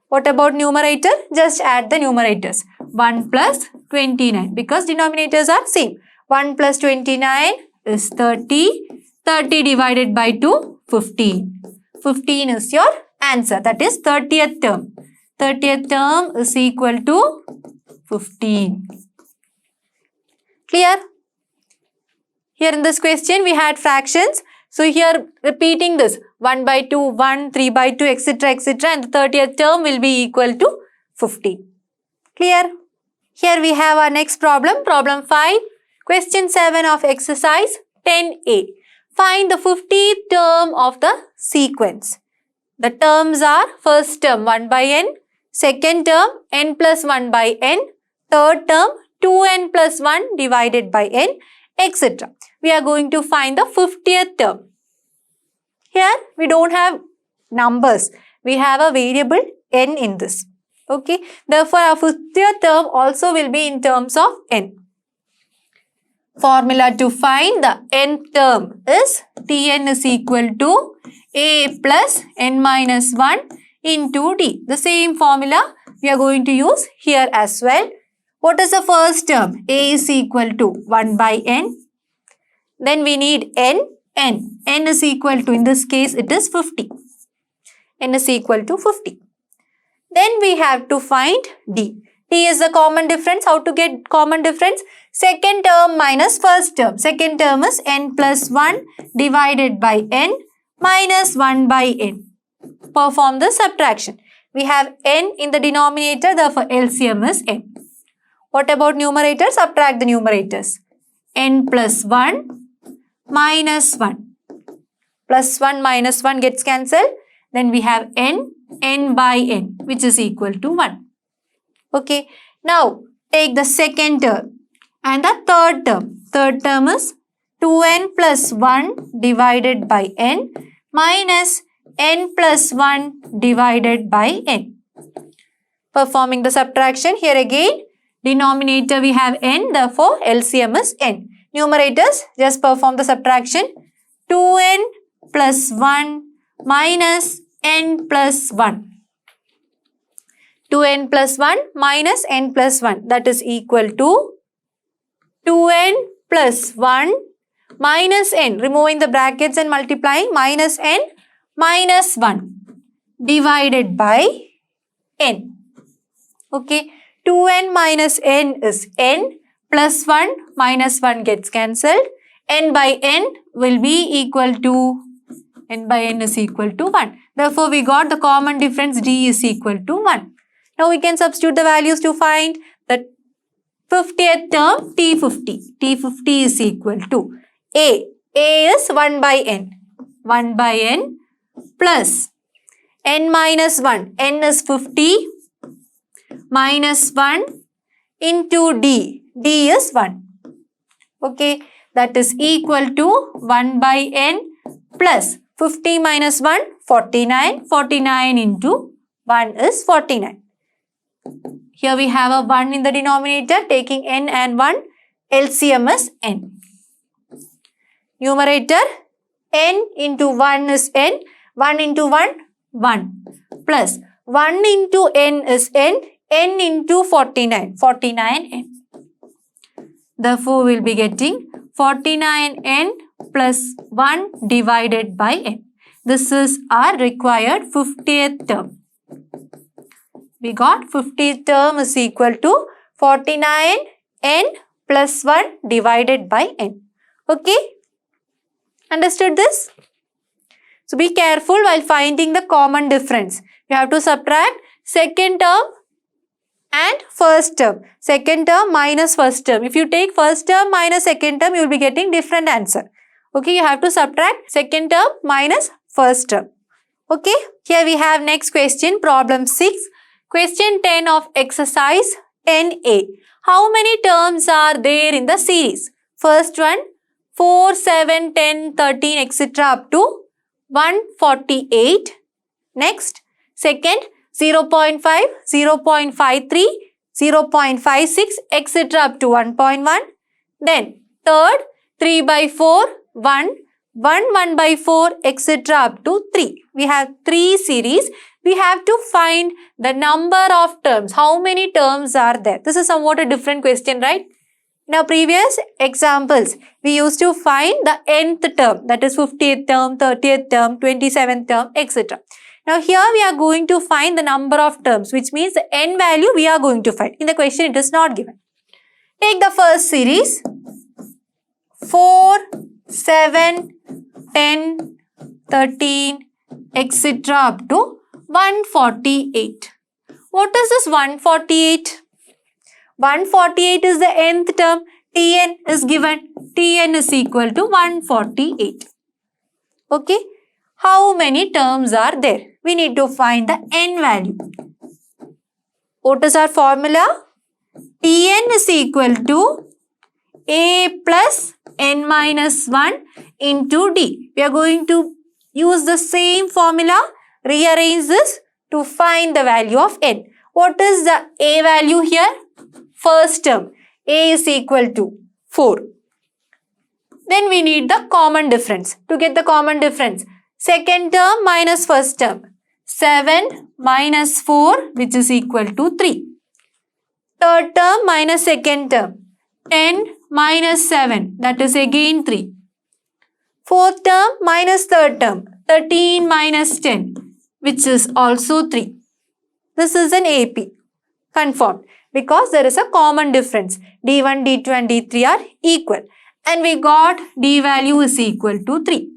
What about numerator? Just add the numerators. 1 plus 29 because denominators are same. 1 plus 29 is 30. 30 divided by 2, 15. 15 is your answer. That is 30th term. 30th term is equal to 15. Clear? Here in this question we had fractions. So here repeating this 1 by 2, 1, 3 by 2, etc. etc. and the 30th term will be equal to 15. Clear? Here we have our next problem. Problem 5. Question 7 of exercise 10A. Find the 50th term of the sequence. The terms are first term 1 by n, second term n plus 1 by n, third term 2n plus 1 divided by n, etc. We are going to find the 50th term. Here we don't have numbers. We have a variable n in this. Okay. Therefore, our 50th term also will be in terms of n. Formula to find the nth term is Tn is equal to a plus n minus 1 into D. The same formula we are going to use here as well. What is the first term? A is equal to 1 by n. Then we need n. N is equal to, in this case, it is 50. N is equal to 50. Then we have to find D. D is the common difference. How to get common difference? Second term minus first term. Second term is n plus 1 divided by n minus 1 by n. Perform the subtraction. We have n in the denominator, therefore LCM is n. What about numerator? Subtract the numerators. N plus 1 minus 1. Plus 1 minus 1 gets cancelled. Then we have n by n, which is equal to 1. Okay. Now, take the second term and the third term. Third term is 2n plus 1 divided by n minus n plus 1 divided by n. Performing the subtraction, here again, denominator we have n, therefore LCM is n. Numerators, just perform the subtraction. 2n plus 1 minus n plus 1. 2n plus 1 minus n plus 1, that is equal to 2n plus 1 minus n, removing the brackets and multiplying, minus n minus 1 divided by n. Okay, 2n minus n is n, plus 1 minus 1 gets cancelled. N by n will be equal to, n by n is equal to 1. Therefore, we got the common difference D is equal to 1. Now, we can substitute the values to find the 50th term T50. T50 is equal to A. A is 1 by n. 1 by n plus n minus 1. N is 50 minus 1 into D. D is 1. Okay. That is equal to 1 by n plus 50 minus 1, 49. 49 into 1 is 49. Here we have a 1 in the denominator, taking n and 1, LCM is n. Numerator, n into 1 is n, 1 into 1, 1, plus 1 into n is n into 49, 49n. Therefore, we will be getting 49n plus 1 divided by n. This is our required 50th term. We got 50th term is equal to 49n plus 1 divided by n. Okay? Understood this? So, be careful while finding the common difference. You have to subtract second term and first term. Second term minus first term. If you take first term minus second term, you will be getting different answer. Okay, you have to subtract second term minus first term. Okay, here we have next question, problem 6. Question 10 of exercise 10A. How many terms are there in the series? First one, 4, 7, 10, 13, etc. up to 148. Next, second, 0.5, 0.53, 0.56, etc. up to 1.1. Then, third, 3 by 4, 1, 1 by 4, etc. up to 3. We have 3 series. We have to find the number of terms. How many terms are there? This is somewhat a different question, right? In our previous examples, we used to find the nth term, that is 50th term, 30th term, 27th term, etc. Now here we are going to find the number of terms, which means the n value we are going to find. In the question it is not given. Take the first series, 4, 7, 10, 13, etc. up to 148. What is this 148? 148 is the nth term. Tn is given. Tn is equal to 148. Okay. How many terms are there? We need to find the n value. What is our formula? Tn is equal to A plus n minus 1 into D. We are going to use the same formula, rearrange this to find the value of n. What is the A value here? First term, A is equal to 4. Then we need the common difference. To get the common difference, second term minus first term. 7 minus 4, which is equal to 3. Third term minus second term. 10 minus 7, that is again 3. Fourth term minus third term. 13 minus 10, which is also 3. This is an AP. Confirmed. Because there is a common difference. D1, D2 and D3 are equal. And we got D value is equal to 3.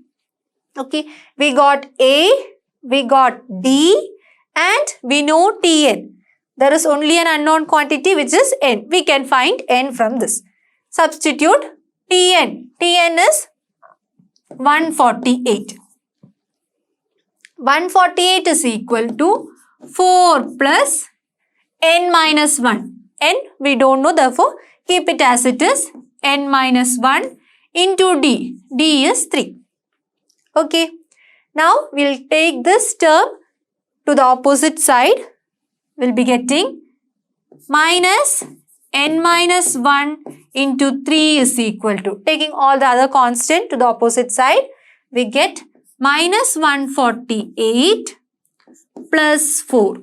Okay. We got A, we got D and we know Tn. There is only an unknown quantity which is N. We can find N from this. Substitute Tn. Tn is 148. 148 is equal to 4 plus N minus 1. N we don't know, therefore keep it as it is. N minus 1 into D. D is 3. Okay. Now we'll take this term to the opposite side. We'll be getting minus N minus 1 into 3 is equal to. Taking all the other constant to the opposite side, we get minus 148 plus 4.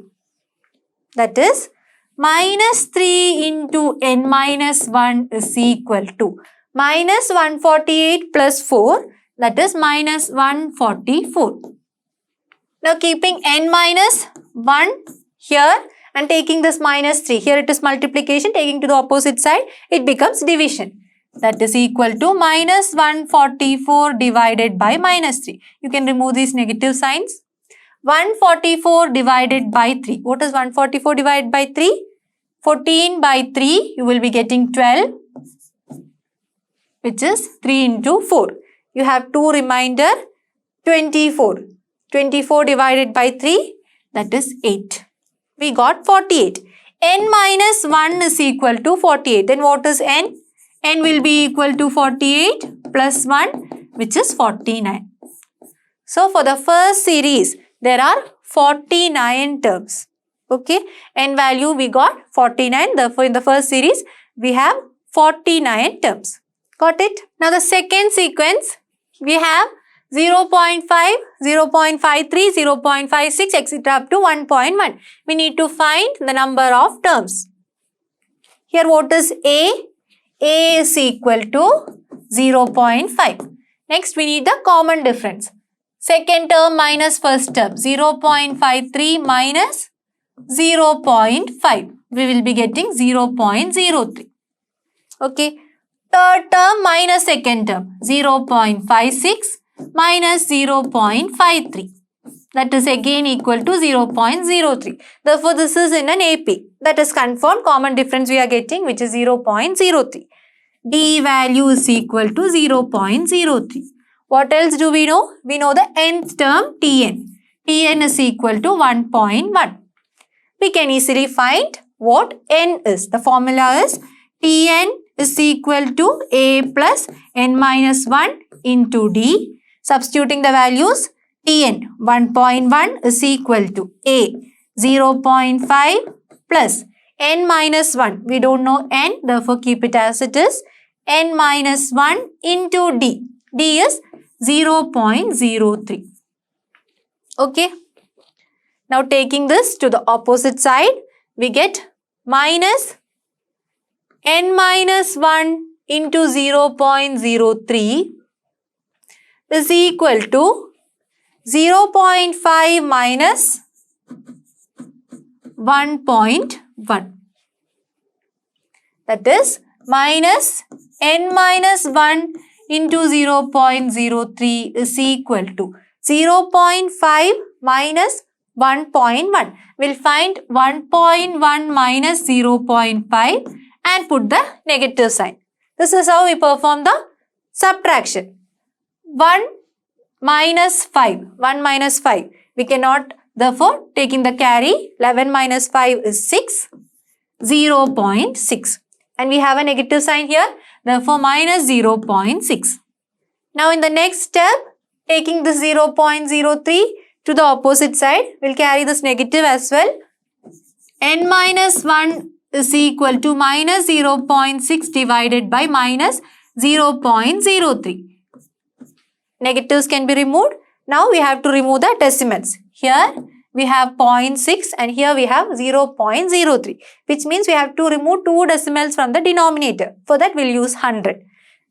That is minus 3 into N minus 1 is equal to minus 148 plus 4, that is minus 144. Now keeping N minus 1 here and taking this minus 3. Here it is multiplication, taking to the opposite side, it becomes division. That is equal to minus 144 divided by minus 3. You can remove these negative signs. 144 divided by 3. What is 144 divided by 3? 14 by 3, you will be getting 12, which is 3 into 4. You have 2 remainder, 24. 24 divided by 3, that is 8. We got 48. N minus 1 is equal to 48. Then what is N? N will be equal to 48 plus 1, which is 49. So for the first series, there are 49 terms. Okay. N value we got 49. Therefore, in the first series, we have 49 terms. Got it? Now, the second sequence, we have 0.5, 0.53, 0.56, etc. up to 1.1. We need to find the number of terms. Here, what is A? A is equal to 0.5. Next, we need the common difference. Second term minus first term. 0.53 minus 0.5. We will be getting 0.03. Okay. Third term minus second term. 0.56 minus 0.53. That is again equal to 0.03. Therefore, this is in an AP. That is confirmed. Common difference we are getting, which is 0.03. D value is equal to 0.03. What else do we know? We know the nth term Tn. Tn is equal to 1.1. We can easily find what n is. The formula is Tn is equal to A plus n minus 1 into D. Substituting the values, Tn 1.1 is equal to A 0.5 plus n minus 1. We don't know n, therefore keep it as it is. N minus 1 into D. D is 0.03. Okay. Now taking this to the opposite side, we get minus n minus 1 into 0.03 is equal to 0.5 minus 1.1. That is minus n minus 1 into 0.03 is equal to 0.5 minus 1.1. We'll find 1.1 minus 0.5 and put the negative sign. This is how we perform the subtraction. 1 minus 5. 1 minus 5. We cannot, therefore, taking the carry, 11 minus 5 is 6. 0.6. And we have a negative sign here. Therefore, minus 0.6. Now, in the next step, taking the 0.03 to the opposite side, we'll carry this negative as well. N minus 1 is equal to minus 0.6 divided by minus 0.03. Negatives can be removed. Now we have to remove the decimals. Here we have 0.6 and here we have 0.03, which means we have to remove 2 decimals from the denominator. For that we'll use 100.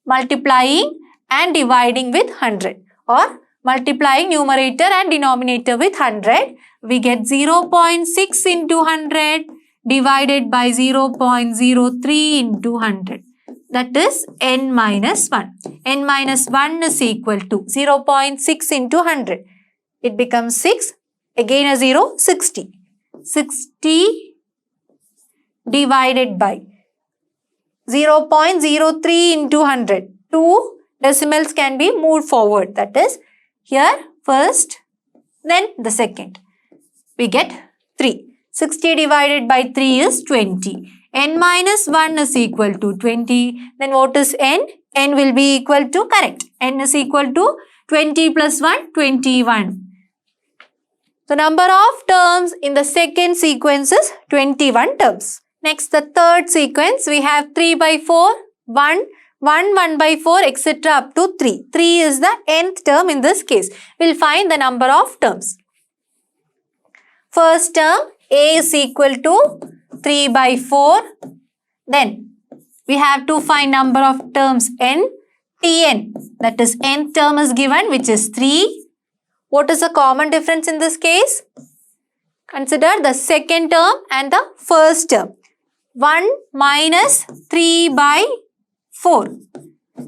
Multiplying and dividing with 100 or multiplying numerator and denominator with 100, we get 0.6 into 100 divided by 0.03 into 100. That is n minus 1. n minus 1 is equal to 0.6 into 100. It becomes 6. Again a 0, 60. 60 divided by 0.03 into 100. 2 decimals can be moved forward. That is here first, then the second. We get 3. 60 divided by 3 is 20. n minus 1 is equal to 20. Then what is n? n will be equal to, correct, n is equal to 20 plus 1, 21. The number of terms in the second sequence is 21 terms. Next, the third sequence, we have 3 by 4, 1, 1 by 4, etc. up to 3. 3 is the nth term in this case. We'll find the number of terms. First term, a is equal to 3 by 4. Then, we have to find number of terms n, tn. That is, nth term is given, which is 3. What is the common difference in this case? Consider the second term and the first term. 1 minus 3 by 4.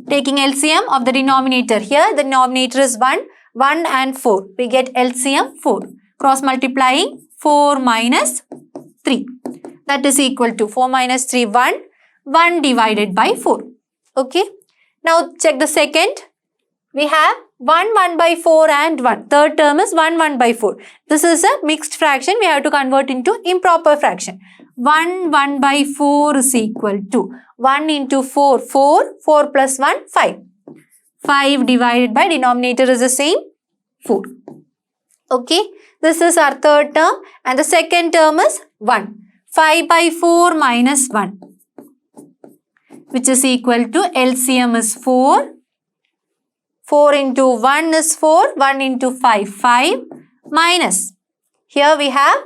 Taking LCM of the denominator. Here the denominator is 1, 1 and 4. We get LCM 4. Cross multiplying 4 minus 3. That is equal to 4 minus 3, 1. 1 divided by 4. Okay. Now check the second. We have 1, 1 by 4 and 1. Third term is 1, 1 by 4. This is a mixed fraction. We have to convert into improper fraction. 1, 1 by 4 is equal to 1 into 4, 4. 4 plus 1, 5. 5 divided by denominator is the same, 4. Okay. This is our third term and the second term is 1. 5 by 4 minus 1, which is equal to LCM is 4. 4 into 1 is 4. 1 into 5, 5. Minus. Here we have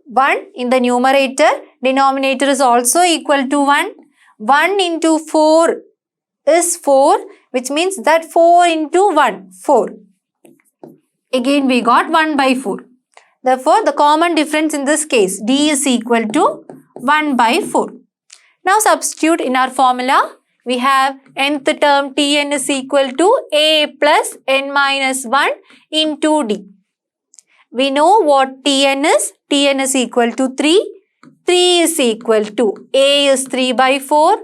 1 in the numerator. Denominator is also equal to 1. 1 into 4 is 4. Which means that 4 into 1, 4. Again we got 1 by 4. Therefore, the common difference in this case, D is equal to 1 by 4. Now substitute in our formula. We have nth term Tn is equal to A plus n minus 1 into D. We know what Tn is. Tn is equal to 3. 3 is equal to A is 3 by 4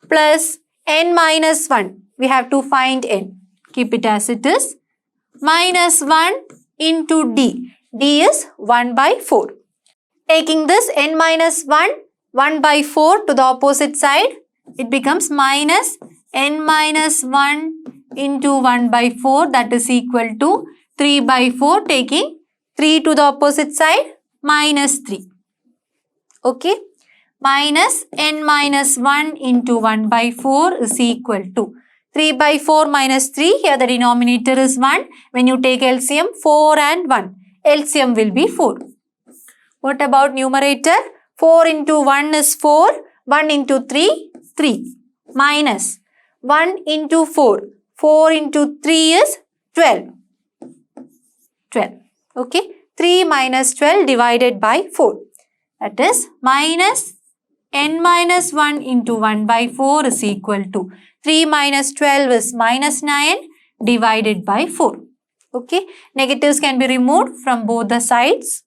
plus n minus 1. We have to find n. Keep it as it is. Minus 1 into D. D is 1 by 4. Taking this n minus 1, 1 by 4 to the opposite side, it becomes minus n minus 1 into 1 by 4, that is equal to 3 by 4. Taking 3 to the opposite side, minus 3. Okay. Minus n minus 1 into 1 by 4 is equal to 3 by 4 minus 3. Here the denominator is 1. When you take LCM, 4 and 1. LCM will be 4. What about numerator? 4 into 1 is 4. 1 into 3, 3. Minus 1 into 4. 4 into 3 is 12. 12. Okay. 3 minus 12 divided by 4. That is minus n minus 1 into 1 by 4 is equal to 3 minus 12 is minus 9 divided by 4. Okay. Negatives can be removed from both the sides.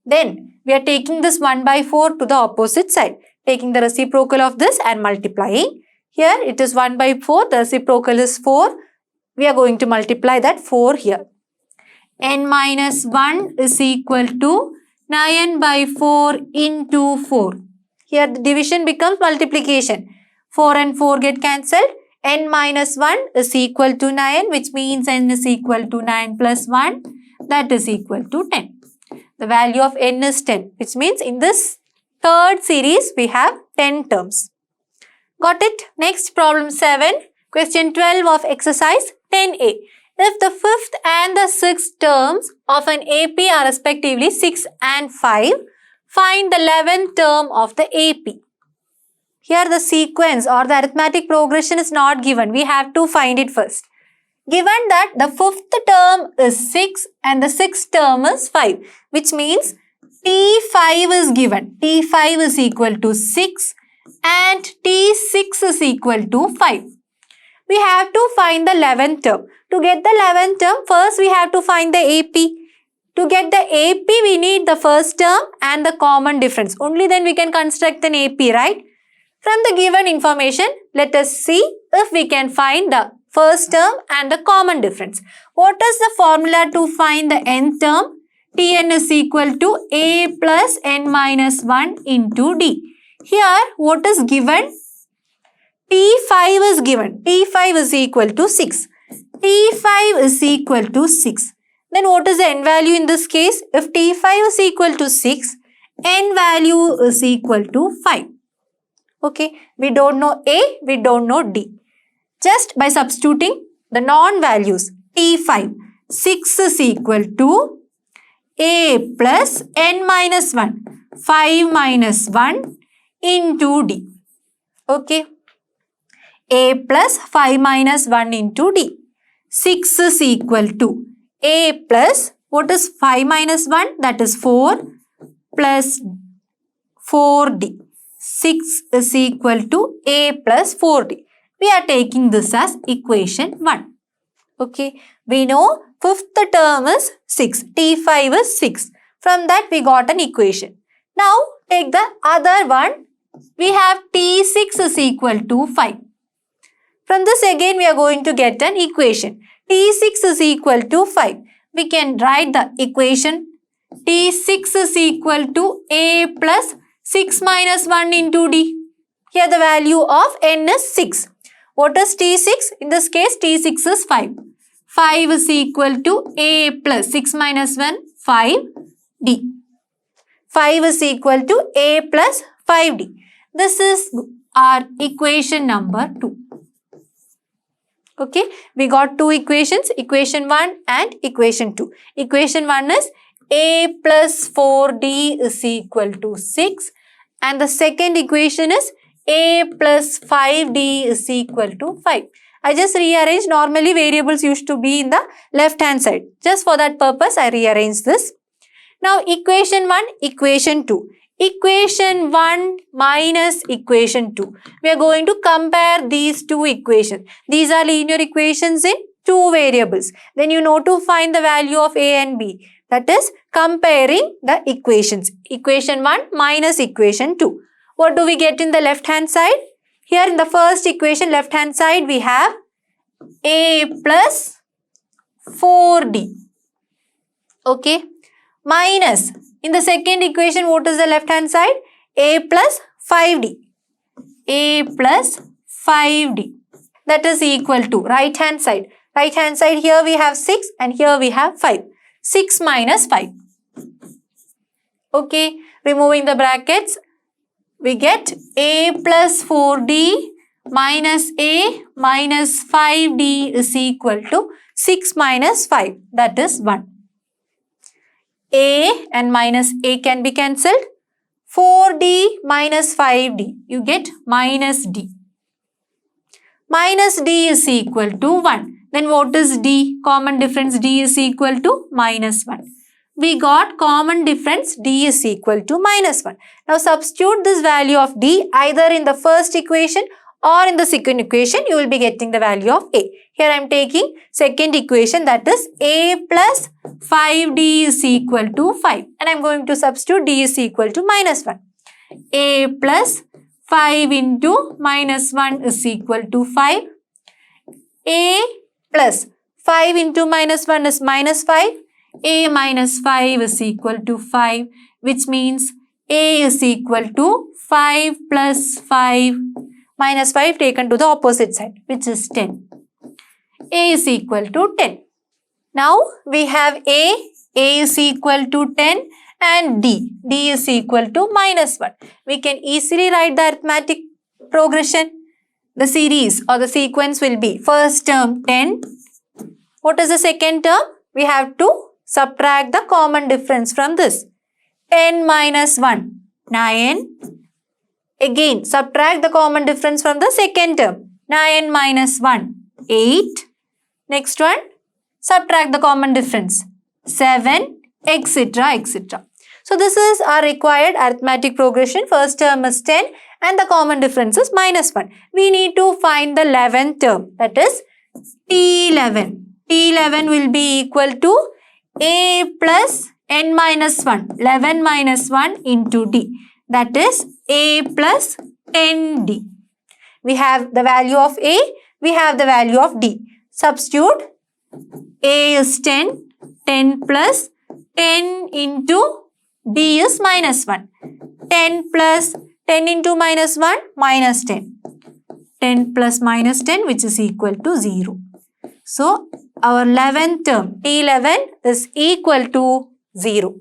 Then we are taking this 1 by 4 to the opposite side. Taking the reciprocal of this and multiplying. Here it is 1 by 4. The reciprocal is 4. We are going to multiply that 4 here. N minus 1 is equal to 9 by 4 into 4. Here the division becomes multiplication. 4 and 4 get cancelled. N minus 1 is equal to 9, which means n is equal to 9 plus 1. That is equal to 10. The value of n is 10, which means in this third series we have 10 terms. Got it? Next, problem 7. Question 12 of exercise 10A. If the fifth and the sixth terms of an AP are respectively 6 and 5, find the 11th term of the AP. Here the sequence or the arithmetic progression is not given. We have to find it first. Given that the fifth term is 6 and the sixth term is 5, which means T5 is given. T5 is equal to 6 and T6 is equal to 5. We have to find the 11th term. To get the 11th term, first we have to find the AP. To get the AP, we need the first term and the common difference. Only then we can construct an AP, right? From the given information, let us see if we can find the first term and the common difference. What is the formula to find the nth term? Tn is equal to A plus n minus 1 into D. Here, what is given? T5 is given. T5 is equal to 6. T5 is equal to 6. Then what is the n value in this case? If T5 is equal to 6, n value is equal to 5. Okay, we don't know A, we don't know D. Just by substituting the non-values, T5, 6 is equal to A plus n minus 1, 5 minus 1 into D. Okay, A plus 5 minus 1 into D. 6 is equal to A plus, what is 5 minus 1? That is 4 plus 4D. 6 is equal to A plus 4D. We are taking this as equation 1. Okay, we know fifth term is 6. T5 is 6. From that we got an equation. Now take the other one. We have T6 is equal to 5. From this again we are going to get an equation. T6 is equal to 5. We can write the equation. T6 is equal to A plus 6 minus 1 into D. Here the value of n is 6. What is T6? In this case T6 is 5. 5 is equal to A plus 6 minus 1, 5D. 5 is equal to A plus 5D. This is our equation number 2. Okay, we got two equations, equation 1 and equation 2. Equation 1 is A plus 4D is equal to 6 and the second equation is A plus 5D is equal to 5. I just rearranged. Normally variables used to be in the left hand side. Just for that purpose I rearranged this. Now equation 1, equation 2. Equation 1 minus equation 2. We are going to compare these two equations. These are linear equations in two variables. Then you know to find the value of A and B. That is comparing the equations. Equation 1 minus equation 2. What do we get in the left hand side? Here in the first equation, left hand side, we have A plus 4D. Okay. Minus, in the second equation, what is the left hand side? A plus 5D. A plus 5D. That is equal to right hand side. Right hand side, here we have 6 and here we have 5. 6 minus 5. Okay. Removing the brackets. We get A plus 4D minus A minus 5D is equal to 6 minus 5. That is 1. A and minus A can be cancelled. 4D minus 5D. You get minus D. Minus D is equal to 1. Then what is D? Common difference D is equal to minus 1. We got common difference D is equal to minus 1. Now substitute this value of D either in the first equation or in the second equation. You will be getting the value of A. Here I am taking second equation, that is A plus 5D is equal to 5. And I am going to substitute D is equal to minus 1. A plus 5 into minus 1 is equal to 5. A plus 5 into minus 1 is minus 5. A minus 5 is equal to 5, which means A is equal to 5 plus 5 minus 5 taken to the opposite side, which is 10. A is equal to 10. Now we have A is equal to 10 and D is equal to minus 1. We can easily write the arithmetic progression. The series or the sequence will be first term 10. What is the second term? We have to subtract the common difference from this. 10 minus 1, 9. Again, subtract the common difference from the second term. 9 minus 1, 8. Next one, subtract the common difference. 7, etc., etc. So, this is our required arithmetic progression. First term is 10 and the common difference is minus 1. We need to find the 11th term, that is T11. T11 will be equal to A plus n minus 1. 11 minus 1 into D. That is A plus 10D. We have the value of A, we have the value of D. Substitute. A is 10, 10 plus 10 into D is minus 1. 10 plus 10 into minus 1, minus 10. 10 plus minus 10, which is equal to 0. So, our 11th term, T11, is equal to 0.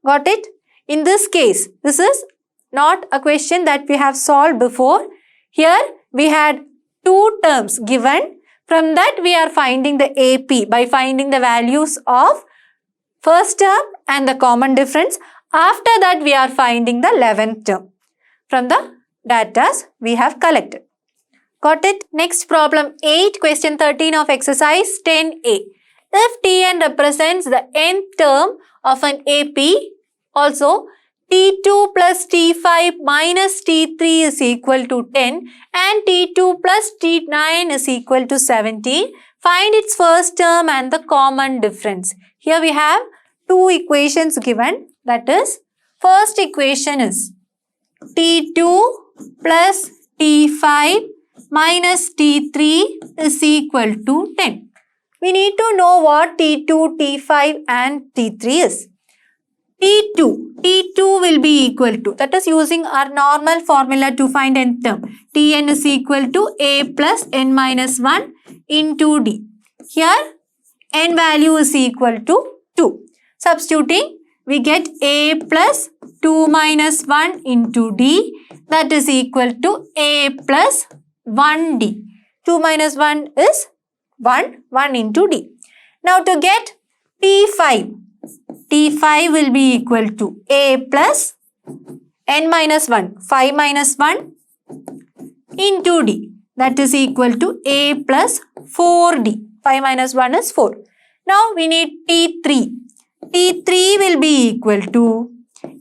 Got it? In this case, this is not a question that we have solved before. Here, we had two terms given. From that, we are finding the AP by finding the values of first term and the common difference. After that, we are finding the 11th term from the data we have collected. Got it? Next problem 8, question 13 of exercise 10A. If Tn represents the nth term of an AP, also T2 plus T5 minus T3 is equal to 10 and T2 plus T9 is equal to 17. Find its first term and the common difference. Here we have two equations given. That is, first equation is T2 plus T5 minus T3 is equal to 10. We need to know what T2, T5 and T3 is. T2 will be equal to, that is using our normal formula to find nth term. Tn is equal to A plus n minus 1 into D. Here n value is equal to 2. Substituting, we get A plus 2 minus 1 into D, that is equal to A plus 1D. 2 minus 1 is 1, 1 into D. Now to get T5 will be equal to A plus n minus 1, 5 minus 1 into D, that is equal to A plus 4D. 5 minus 1 is 4. Now we need T3. T3 will be equal to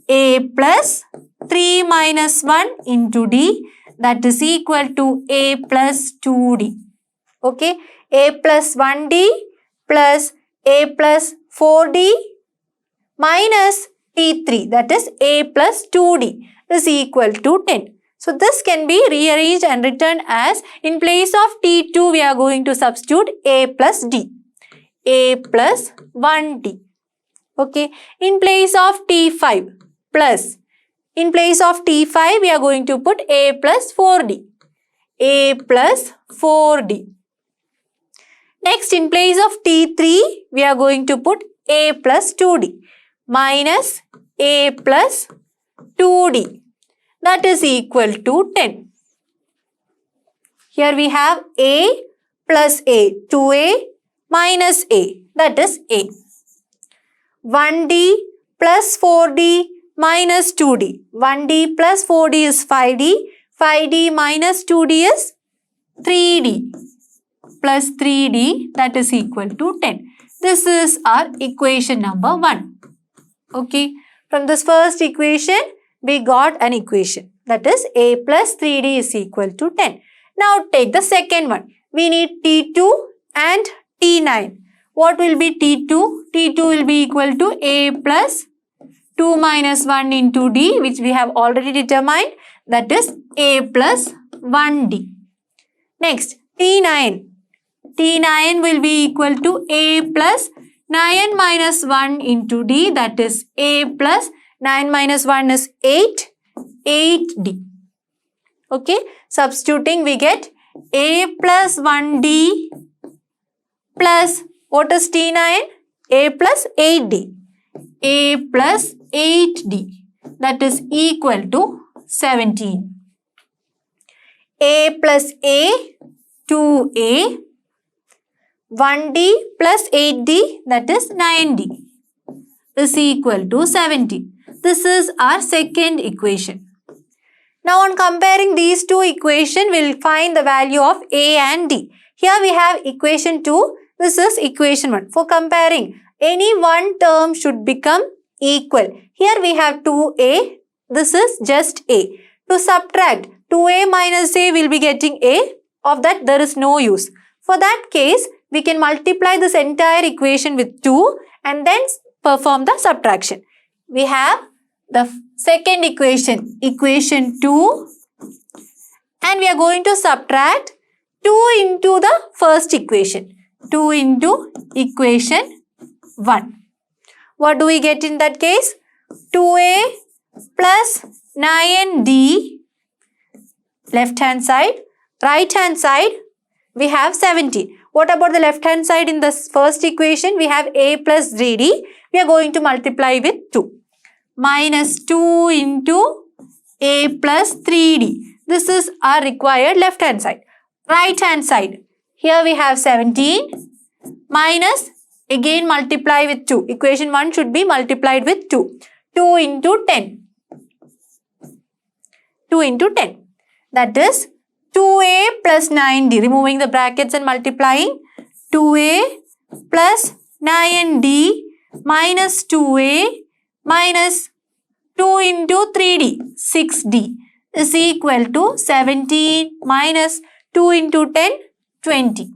A plus 3 minus 1 into D, that is equal to A plus 2D. Okay, A plus 1D plus A plus 4D minus T3, that is A plus 2D, is equal to 10. So, this can be rearranged and written as, in place of T2, we are going to substitute A plus D. A plus 1D. Okay, in place of T5 plus, in place of T5, we are going to put A plus 4D. A plus 4D. Next, in place of T3, we are going to put A plus 2D minus A plus 2D. That is equal to 10. Here we have A plus A, 2A minus A, that is A. 1D plus 4D minus 2D. 1D plus 4D is 5D. 5D minus 2D is 3D plus 3D, that is equal to 10. This is our equation number 1. Okay, from this first equation, we got an equation, that is A plus 3D is equal to 10. Now take the second one. We need T2 and T9. What will be T2? T2 will be equal to A plus 2 minus 1 into D, which we have already determined, that is A plus 1D. Next, T9. T9 will be equal to A plus 9 minus 1 into D, that is A plus 9 minus 1 is 8, 8D. Okay, substituting we get A plus 1D plus, what is T9? A plus 8D. A plus 8D, that is equal to 17. A plus A, 2A 1D plus 8D, that is 9D, is equal to 70. This is our second equation. Now on comparing these two equations, we'll find the value of A and D. Here we have equation 2. This is equation 1. For comparing, any one term should become equal. Here we have 2A. This is just A. To subtract, 2A minus A will be getting A. Of that, there is no use. For that case, we can multiply this entire equation with 2 and then perform the subtraction. We have the second equation, equation 2, and we are going to subtract 2 into the first equation, 2 into equation 1. What do we get in that case? 2A plus 9D, left hand side, right hand side, we have 17. What about the left hand side in the first equation? We have A plus 3D. We are going to multiply with 2. Minus 2 into A plus 3D. This is our required left hand side. Right hand side. Here we have 17 minus, again multiply with 2. Equation 1 should be multiplied with 2. 2 into 10. 2 into 10. That is 2A plus 9D. Removing the brackets and multiplying. 2A plus 9D minus 2A minus 2 into 3D, 6D, is equal to 17 minus 2 into 10, 20.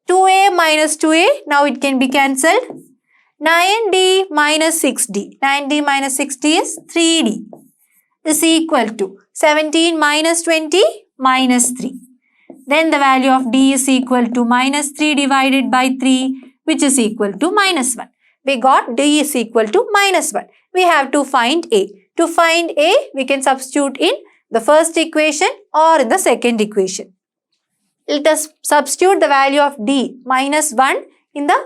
2A minus 2A, now it can be cancelled. 9D minus 6D, 9D minus 6D is 3D, is equal to 17 minus 20 minus 3. Then the value of D is equal to minus 3 divided by 3, which is equal to minus 1. We got D is equal to minus 1. We have to find A. To find A, we can substitute in the first equation or in the second equation. Let us substitute the value of D minus 1 in the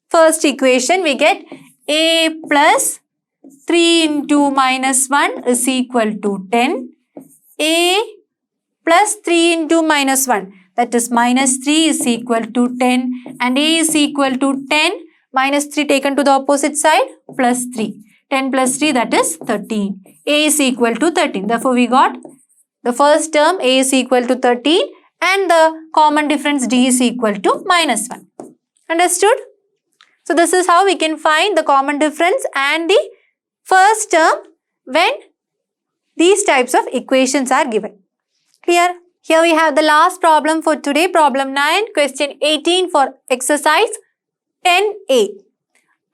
first equation. We get A plus 3 into minus 1 is equal to 10. A plus 3 into minus 1, that is minus 3, is equal to 10, and A is equal to 10 minus 3 taken to the opposite side plus 3. 10 plus 3, that is 13. A is equal to 13. Therefore, we got the first term A is equal to 13 and the common difference D is equal to minus 1. Understood? So, this is how we can find the common difference and the first term when these types of equations are given. Clear? Here we have the last problem for today, problem 9, question 18 for exercise 10A.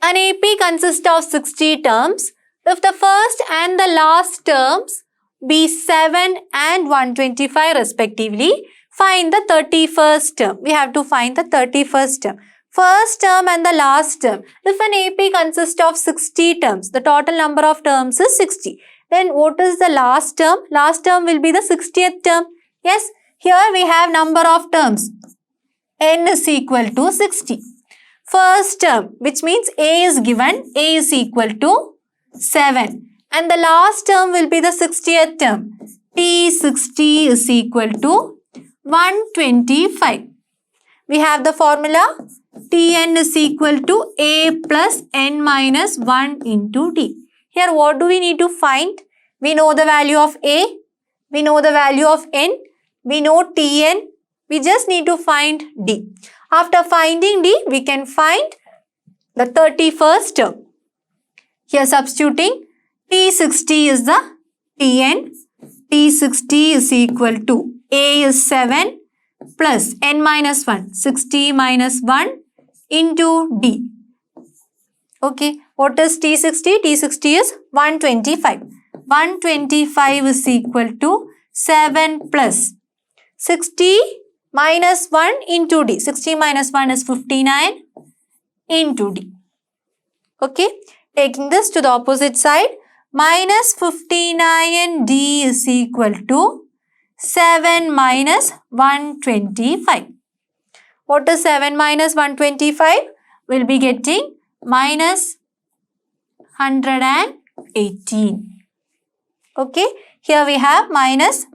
An AP consists of 60 terms. If the first and the last terms be 7 and 125 respectively, find the 31st term. We have to find the 31st term. First term and the last term. If an AP consists of 60 terms, the total number of terms is 60. Then what is the last term? Last term will be the 60th term. Yes, here we have number of terms. N is equal to 60. First term, which means A is given, A is equal to 7. And the last term will be the 60th term. T60 is equal to 125. We have the formula Tn is equal to A plus N minus 1 into D. Here what do we need to find? We know the value of A, we know the value of N, we know Tn, we just need to find D. After finding D, we can find the 31st term. Here substituting, T60 is the Tn, T60 is equal to A is 7 plus N minus 1, 60 minus 1 into D. Okay, what is T60? T60 is 125. 125 is equal to 7 plus 60 minus 1 into D. 60 minus 1 is 59 into D. Okay, taking this to the opposite side, minus 59D is equal to 7 minus 125. What is 7 minus 125? We'll be getting minus 118. Okay, here we have minus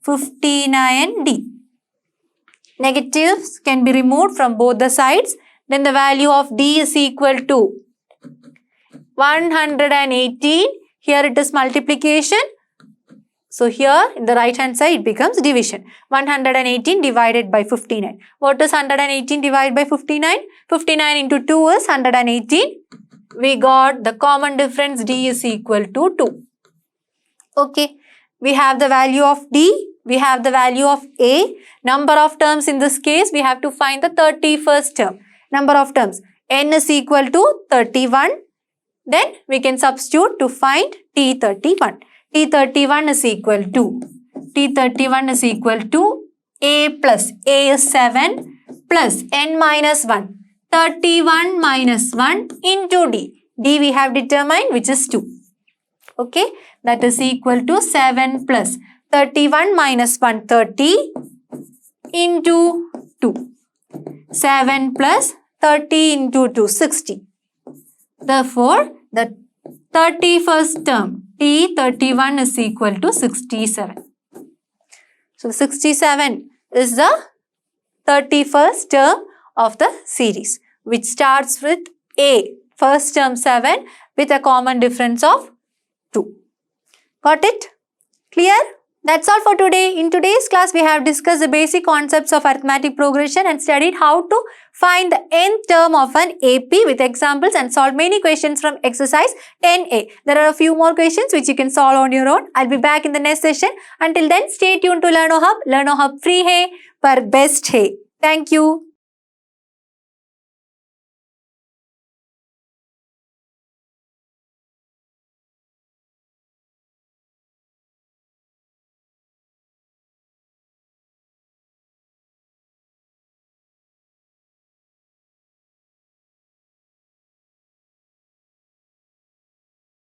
59D. Negatives can be removed from both the sides. Then the value of D is equal to 118. Here it is multiplication. So here in the right hand side it becomes division. 118 divided by 59. What is 118 divided by 59? 59 into 2 is 118. We got the common difference D is equal to 2. Okay. We have the value of D. We have the value of A. Number of terms in this case, we have to find the 31st term. Number of terms. N is equal to 31. Then we can substitute to find T31. T31 is equal to A plus A is 7 plus N minus 1. 31 minus 1 into D. D we have determined, which is 2. Okay. That is equal to 7 plus 31 minus 1, 30 into 2. 7 plus 30 into 2, 60. Therefore, the 31st term, T31 is equal to 67. So, 67 is the 31st term of the series, which starts with A, first term 7 with a common difference of 2. Got it? Clear? That's all for today. In today's class, we have discussed the basic concepts of arithmetic progression and studied how to find the nth term of an AP with examples and solve many questions from exercise 10A. There are a few more questions which you can solve on your own. I'll be back in the next session. Until then, stay tuned to LearnoHub. LearnoHub free hai, par best hai. Thank you.